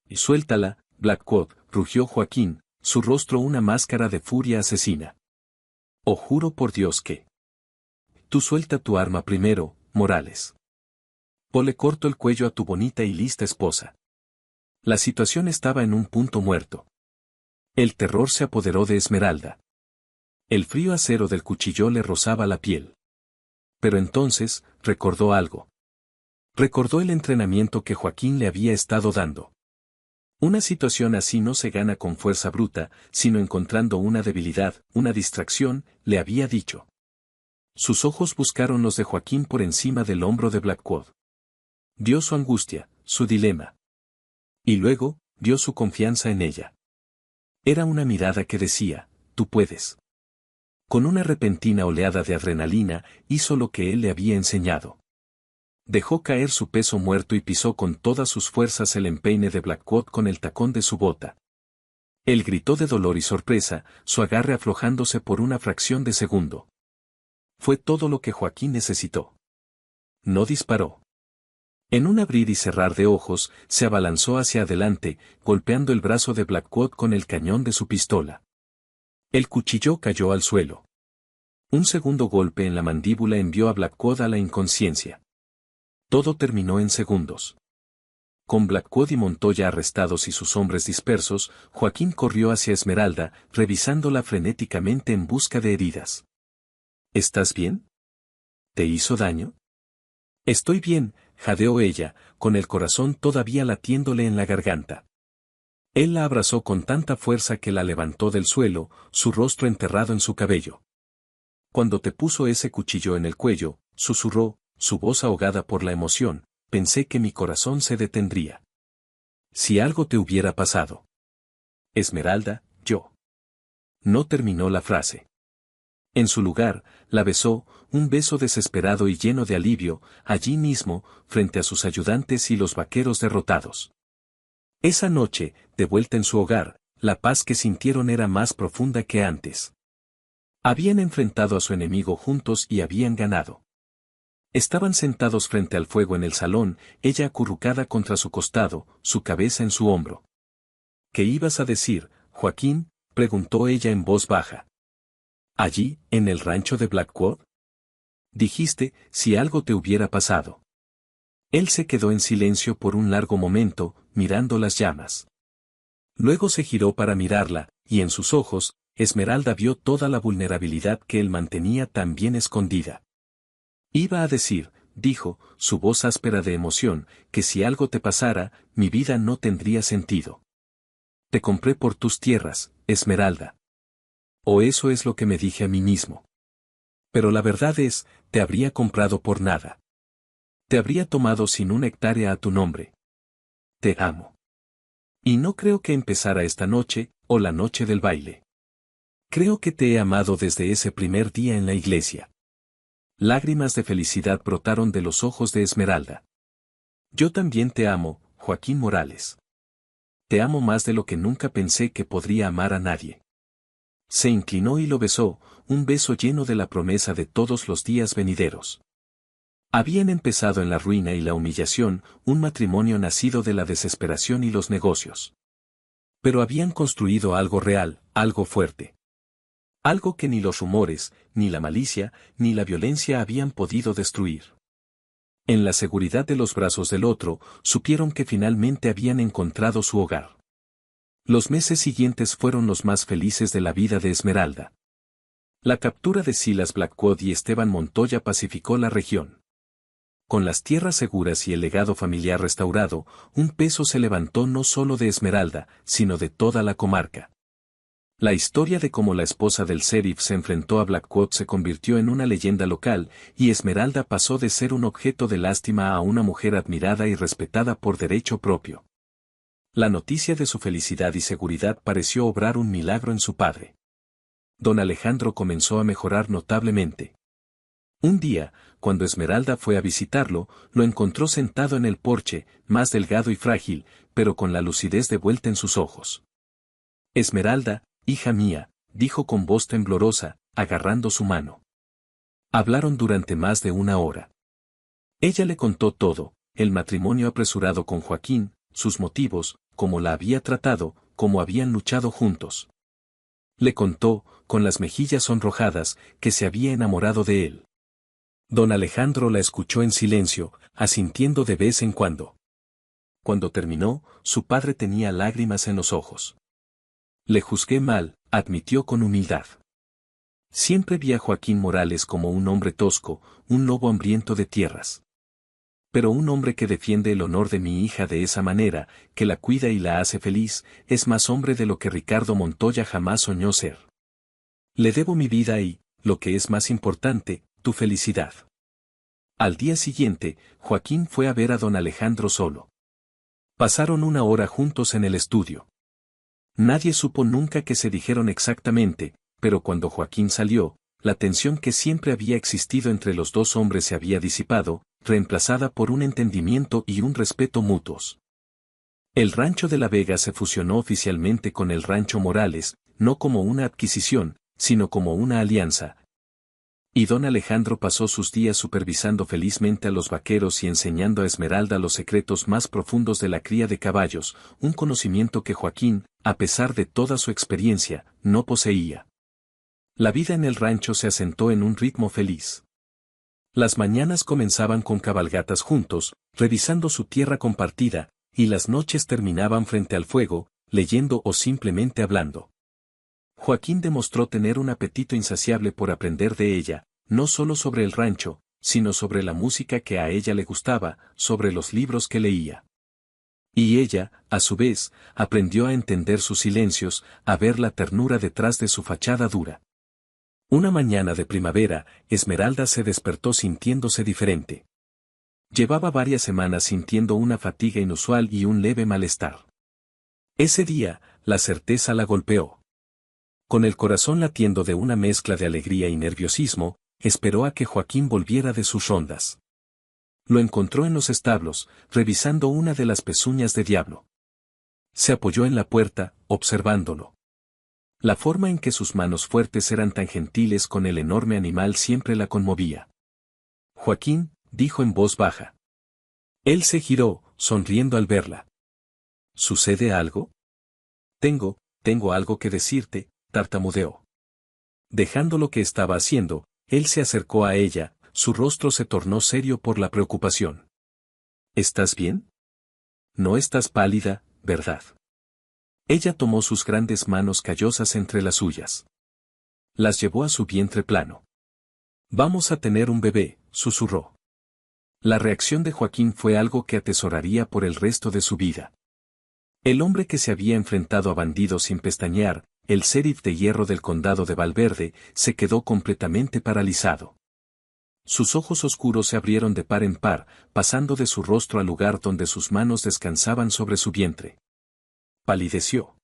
«Y suéltala, Blackwood», rugió Joaquín, su rostro una máscara de furia asesina. «Oh, juro por Dios que...» «Tú suelta tu arma primero, Morales. O le corto el cuello a tu bonita y lista esposa». La situación estaba en un punto muerto. El terror se apoderó de Esmeralda. El frío acero del cuchillo le rozaba la piel. Pero entonces, recordó algo. Recordó el entrenamiento que Joaquín le había estado dando. Una situación así no se gana con fuerza bruta, sino encontrando una debilidad, una distracción, le había dicho. Sus ojos buscaron los de Joaquín por encima del hombro de Blackwood. Vio su angustia, su dilema. Y luego, vio su confianza en ella. Era una mirada que decía, tú puedes. Con una repentina oleada de adrenalina, hizo lo que él le había enseñado. Dejó caer su peso muerto y pisó con todas sus fuerzas el empeine de Blackwood con el tacón de su bota. Él gritó de dolor y sorpresa, su agarre aflojándose por una fracción de segundo. Fue todo lo que Joaquín necesitó. No disparó. En un abrir y cerrar de ojos, se abalanzó hacia adelante, golpeando el brazo de Blackwood con el cañón de su pistola. El cuchillo cayó al suelo. Un segundo golpe en la mandíbula envió a Blackwood a la inconsciencia. Todo terminó en segundos. Con Blackwood y Montoya arrestados y sus hombres dispersos, Joaquín corrió hacia Esmeralda, revisándola frenéticamente en busca de heridas. ¿Estás bien? ¿Te hizo daño? Estoy bien, jadeó ella, con el corazón todavía latiéndole en la garganta. Él la abrazó con tanta fuerza que la levantó del suelo, su rostro enterrado en su cabello. Cuando te puso ese cuchillo en el cuello, susurró, su voz ahogada por la emoción, pensé que mi corazón se detendría. Si algo te hubiera pasado. Esmeralda, yo. No terminó la frase. En su lugar, la besó, un beso desesperado y lleno de alivio, allí mismo, frente a sus ayudantes y los vaqueros derrotados. Esa noche, de vuelta en su hogar, la paz que sintieron era más profunda que antes. Habían enfrentado a su enemigo juntos y habían ganado. Estaban sentados frente al fuego en el salón, ella acurrucada contra su costado, su cabeza en su hombro. ¿Qué ibas a decir, Joaquín?, preguntó ella en voz baja. ¿Allí, en el rancho de Blackwood? Dijiste, si algo te hubiera pasado. Él se quedó en silencio por un largo momento, mirando las llamas. Luego se giró para mirarla, y en sus ojos, Esmeralda vio toda la vulnerabilidad que él mantenía tan bien escondida. Iba a decir, dijo, su voz áspera de emoción, que si algo te pasara, mi vida no tendría sentido. Te compré por tus tierras, Esmeralda. O eso es lo que me dije a mí mismo. Pero la verdad es, te habría comprado por nada. Te habría tomado sin una hectárea a tu nombre. Te amo. Y no creo que empezara esta noche, o la noche del baile. Creo que te he amado desde ese primer día en la iglesia. Lágrimas de felicidad brotaron de los ojos de Esmeralda. Yo también te amo, Joaquín Morales. Te amo más de lo que nunca pensé que podría amar a nadie. Se inclinó y lo besó, un beso lleno de la promesa de todos los días venideros. Habían empezado en la ruina y la humillación, un matrimonio nacido de la desesperación y los negocios. Pero habían construido algo real, algo fuerte. Algo que ni los rumores, ni la malicia, ni la violencia habían podido destruir. En la seguridad de los brazos del otro, supieron que finalmente habían encontrado su hogar. Los meses siguientes fueron los más felices de la vida de Esmeralda. La captura de Silas Blackwood y Esteban Montoya pacificó la región. Con las tierras seguras y el legado familiar restaurado, un peso se levantó no solo de Esmeralda, sino de toda la comarca. La historia de cómo la esposa del sheriff se enfrentó a Blackwood se convirtió en una leyenda local, y Esmeralda pasó de ser un objeto de lástima a una mujer admirada y respetada por derecho propio. La noticia de su felicidad y seguridad pareció obrar un milagro en su padre. Don Alejandro comenzó a mejorar notablemente. Un día, cuando Esmeralda fue a visitarlo, lo encontró sentado en el porche, más delgado y frágil, pero con la lucidez de vuelta en sus ojos. Esmeralda, hija mía, dijo con voz temblorosa, agarrando su mano. Hablaron durante más de una hora. Ella le contó todo, el matrimonio apresurado con Joaquín, sus motivos, cómo la había tratado, cómo habían luchado juntos. Le contó, con las mejillas sonrojadas, que se había enamorado de él. Don Alejandro la escuchó en silencio, asintiendo de vez en cuando. Cuando terminó, su padre tenía lágrimas en los ojos. Le juzgué mal, admitió con humildad. Siempre vi a Joaquín Morales como un hombre tosco, un lobo hambriento de tierras. Pero un hombre que defiende el honor de mi hija de esa manera, que la cuida y la hace feliz, es más hombre de lo que Ricardo Montoya jamás soñó ser. Le debo mi vida y, lo que es más importante, tu felicidad. Al día siguiente, Joaquín fue a ver a don Alejandro solo. Pasaron una hora juntos en el estudio. Nadie supo nunca qué se dijeron exactamente, pero cuando Joaquín salió, la tensión que siempre había existido entre los dos hombres se había disipado, reemplazada por un entendimiento y un respeto mutuos. El rancho de La Vega se fusionó oficialmente con el rancho Morales, no como una adquisición, sino como una alianza. Y don Alejandro pasó sus días supervisando felizmente a los vaqueros y enseñando a Esmeralda los secretos más profundos de la cría de caballos, un conocimiento que Joaquín, a pesar de toda su experiencia, no poseía. La vida en el rancho se asentó en un ritmo feliz. Las mañanas comenzaban con cabalgatas juntos, revisando su tierra compartida, y las noches terminaban frente al fuego, leyendo o simplemente hablando. Joaquín demostró tener un apetito insaciable por aprender de ella, no solo sobre el rancho, sino sobre la música que a ella le gustaba, sobre los libros que leía. Y ella, a su vez, aprendió a entender sus silencios, a ver la ternura detrás de su fachada dura. Una mañana de primavera, Esmeralda se despertó sintiéndose diferente. Llevaba varias semanas sintiendo una fatiga inusual y un leve malestar. Ese día, la certeza la golpeó. Con el corazón latiendo de una mezcla de alegría y nerviosismo, esperó a que Joaquín volviera de sus rondas. Lo encontró en los establos, revisando una de las pezuñas de diablo. Se apoyó en la puerta, observándolo. La forma en que sus manos fuertes eran tan gentiles con el enorme animal siempre la conmovía. Joaquín, dijo en voz baja. Él se giró, sonriendo al verla. ¿Sucede algo? Tengo algo que decirte, tartamudeó. Dejando lo que estaba haciendo, él se acercó a ella, su rostro se tornó serio por la preocupación. ¿Estás bien? No estás pálida, ¿verdad? Ella tomó sus grandes manos callosas entre las suyas. Las llevó a su vientre plano. Vamos a tener un bebé, susurró. La reacción de Joaquín fue algo que atesoraría por el resto de su vida. El hombre que se había enfrentado a bandidos sin pestañear, el sheriff de hierro del condado de Valverde, se quedó completamente paralizado. Sus ojos oscuros se abrieron de par en par, pasando de su rostro al lugar donde sus manos descansaban sobre su vientre. Palideció.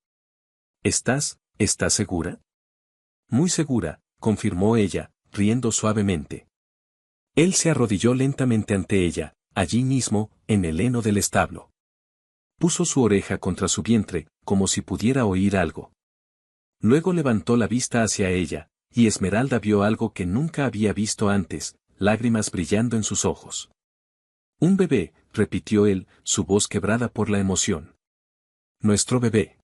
¿Estás segura? Muy segura, confirmó ella, riendo suavemente. Él se arrodilló lentamente ante ella, allí mismo, en el heno del establo. Puso su oreja contra su vientre, como si pudiera oír algo. Luego levantó la vista hacia ella, y Esmeralda vio algo que nunca había visto antes, lágrimas brillando en sus ojos. Un bebé, repitió él, su voz quebrada por la emoción. Nuestro bebé.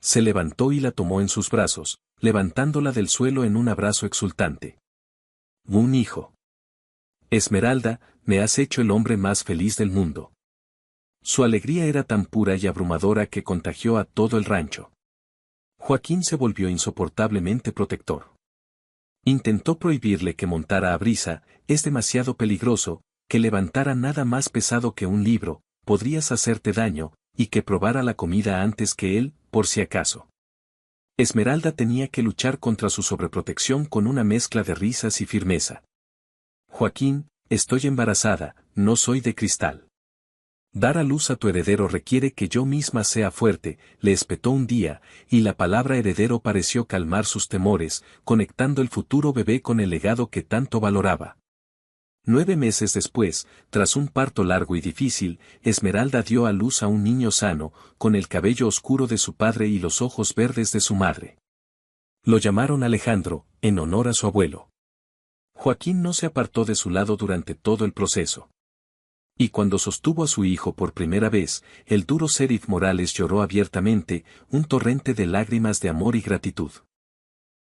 Se levantó y la tomó en sus brazos, levantándola del suelo en un abrazo exultante. Un hijo. Esmeralda, me has hecho el hombre más feliz del mundo. Su alegría era tan pura y abrumadora que contagió a todo el rancho. Joaquín se volvió insoportablemente protector. Intentó prohibirle que montara a Brisa, es demasiado peligroso, que levantara nada más pesado que un libro, podrías hacerte daño, y que probara la comida antes que él, por si acaso. Esmeralda tenía que luchar contra su sobreprotección con una mezcla de risas y firmeza. Joaquín, estoy embarazada, no soy de cristal. Dar a luz a tu heredero requiere que yo misma sea fuerte, le espetó un día, y la palabra heredero pareció calmar sus temores, conectando el futuro bebé con el legado que tanto valoraba. 9 meses después, tras un parto largo y difícil, Esmeralda dio a luz a un niño sano, con el cabello oscuro de su padre y los ojos verdes de su madre. Lo llamaron Alejandro, en honor a su abuelo. Joaquín no se apartó de su lado durante todo el proceso. Y cuando sostuvo a su hijo por primera vez, el duro sheriff Morales lloró abiertamente, un torrente de lágrimas de amor y gratitud.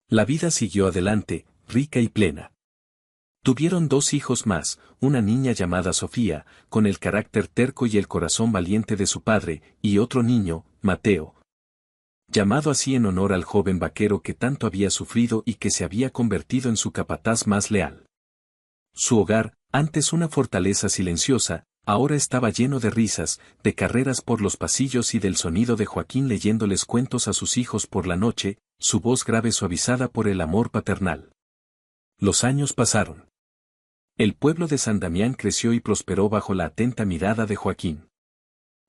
La vida siguió adelante, rica y plena. Tuvieron 2 hijos más, una niña llamada Sofía, con el carácter terco y el corazón valiente de su padre, y otro niño, Mateo, llamado así en honor al joven vaquero que tanto había sufrido y que se había convertido en su capataz más leal. Su hogar, antes una fortaleza silenciosa, ahora estaba lleno de risas, de carreras por los pasillos y del sonido de Joaquín leyéndoles cuentos a sus hijos por la noche, su voz grave suavizada por el amor paternal. Los años pasaron. El pueblo de San Damián creció y prosperó bajo la atenta mirada de Joaquín.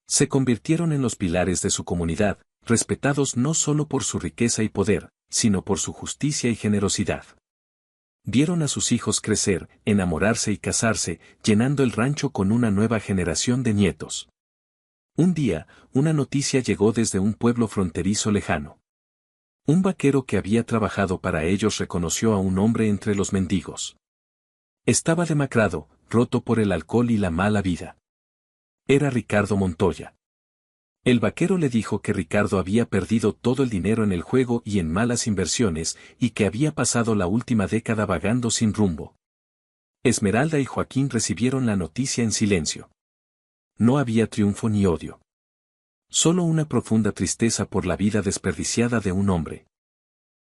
Se convirtieron en los pilares de su comunidad, respetados no solo por su riqueza y poder, sino por su justicia y generosidad. Vieron a sus hijos crecer, enamorarse y casarse, llenando el rancho con una nueva generación de nietos. Un día, una noticia llegó desde un pueblo fronterizo lejano. Un vaquero que había trabajado para ellos reconoció a un hombre entre los mendigos. Estaba demacrado, roto por el alcohol y la mala vida. Era Ricardo Montoya. El vaquero le dijo que Ricardo había perdido todo el dinero en el juego y en malas inversiones, y que había pasado la última década vagando sin rumbo. Esmeralda y Joaquín recibieron la noticia en silencio. No había triunfo ni odio. Solo una profunda tristeza por la vida desperdiciada de un hombre.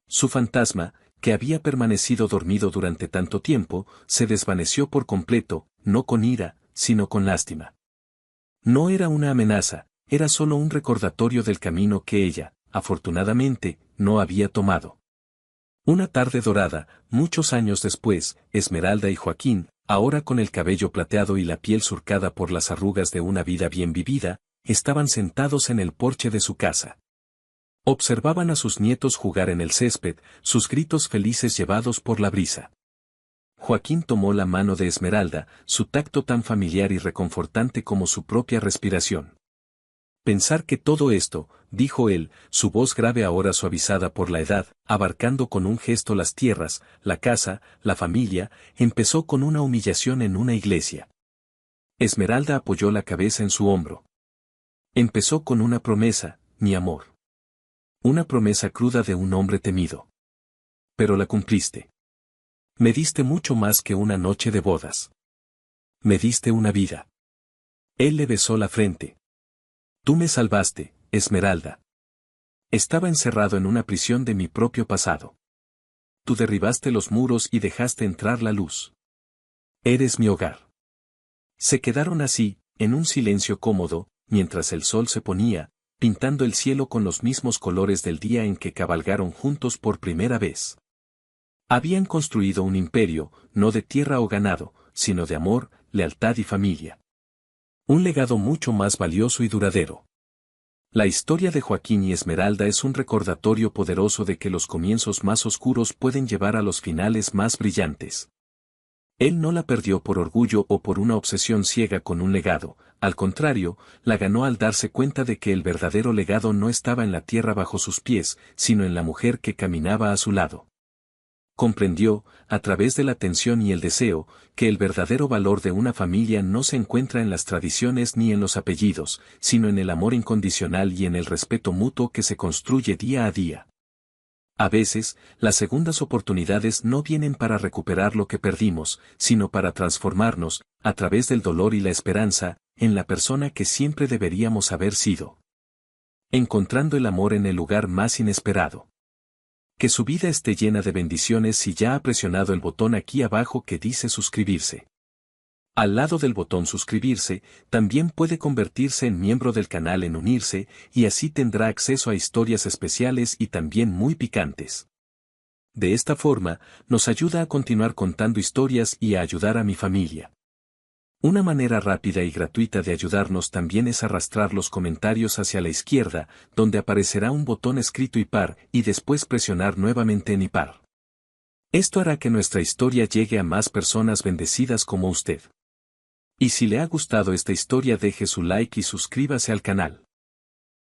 Su fantasma, que había permanecido dormido durante tanto tiempo, se desvaneció por completo, no con ira, sino con lástima. No era una amenaza, era solo un recordatorio del camino que ella, afortunadamente, no había tomado. Una tarde dorada, muchos años después, Esmeralda y Joaquín, ahora con el cabello plateado y la piel surcada por las arrugas de una vida bien vivida, estaban sentados en el porche de su casa. Observaban a sus nietos jugar en el césped, sus gritos felices llevados por la brisa. Joaquín tomó la mano de Esmeralda, su tacto tan familiar y reconfortante como su propia respiración. Pensar que todo esto, dijo él, su voz grave ahora suavizada por la edad, abarcando con un gesto las tierras, la casa, la familia, empezó con una humillación en una iglesia. Esmeralda apoyó la cabeza en su hombro. Empezó con una promesa, mi amor. Una promesa cruda de un hombre temido. Pero la cumpliste. Me diste mucho más que una noche de bodas. Me diste una vida. Él le besó la frente. Tú me salvaste, Esmeralda. Estaba encerrado en una prisión de mi propio pasado. Tú derribaste los muros y dejaste entrar la luz. Eres mi hogar. Se quedaron así, en un silencio cómodo, mientras el sol se ponía, pintando el cielo con los mismos colores del día en que cabalgaron juntos por primera vez. Habían construido un imperio, no de tierra o ganado, sino de amor, lealtad y familia. Un legado mucho más valioso y duradero. La historia de Joaquín y Esmeralda es un recordatorio poderoso de que los comienzos más oscuros pueden llevar a los finales más brillantes. Él no la perdió por orgullo o por una obsesión ciega con un legado, al contrario, la ganó al darse cuenta de que el verdadero legado no estaba en la tierra bajo sus pies, sino en la mujer que caminaba a su lado. Comprendió, a través de la atención y el deseo, que el verdadero valor de una familia no se encuentra en las tradiciones ni en los apellidos, sino en el amor incondicional y en el respeto mutuo que se construye día a día. A veces, las segundas oportunidades no vienen para recuperar lo que perdimos, sino para transformarnos, a través del dolor y la esperanza, en la persona que siempre deberíamos haber sido. Encontrando el amor en el lugar más inesperado. Que su vida esté llena de bendiciones si ya ha presionado el botón aquí abajo que dice suscribirse. Al lado del botón suscribirse, también puede convertirse en miembro del canal en unirse, y así tendrá acceso a historias especiales y también muy picantes. De esta forma, nos ayuda a continuar contando historias y a ayudar a mi familia. Una manera rápida y gratuita de ayudarnos también es arrastrar los comentarios hacia la izquierda, donde aparecerá un botón escrito IPAR, y después presionar nuevamente en IPAR. Esto hará que nuestra historia llegue a más personas bendecidas como usted. Y si le ha gustado esta historia, deje su like y suscríbase al canal.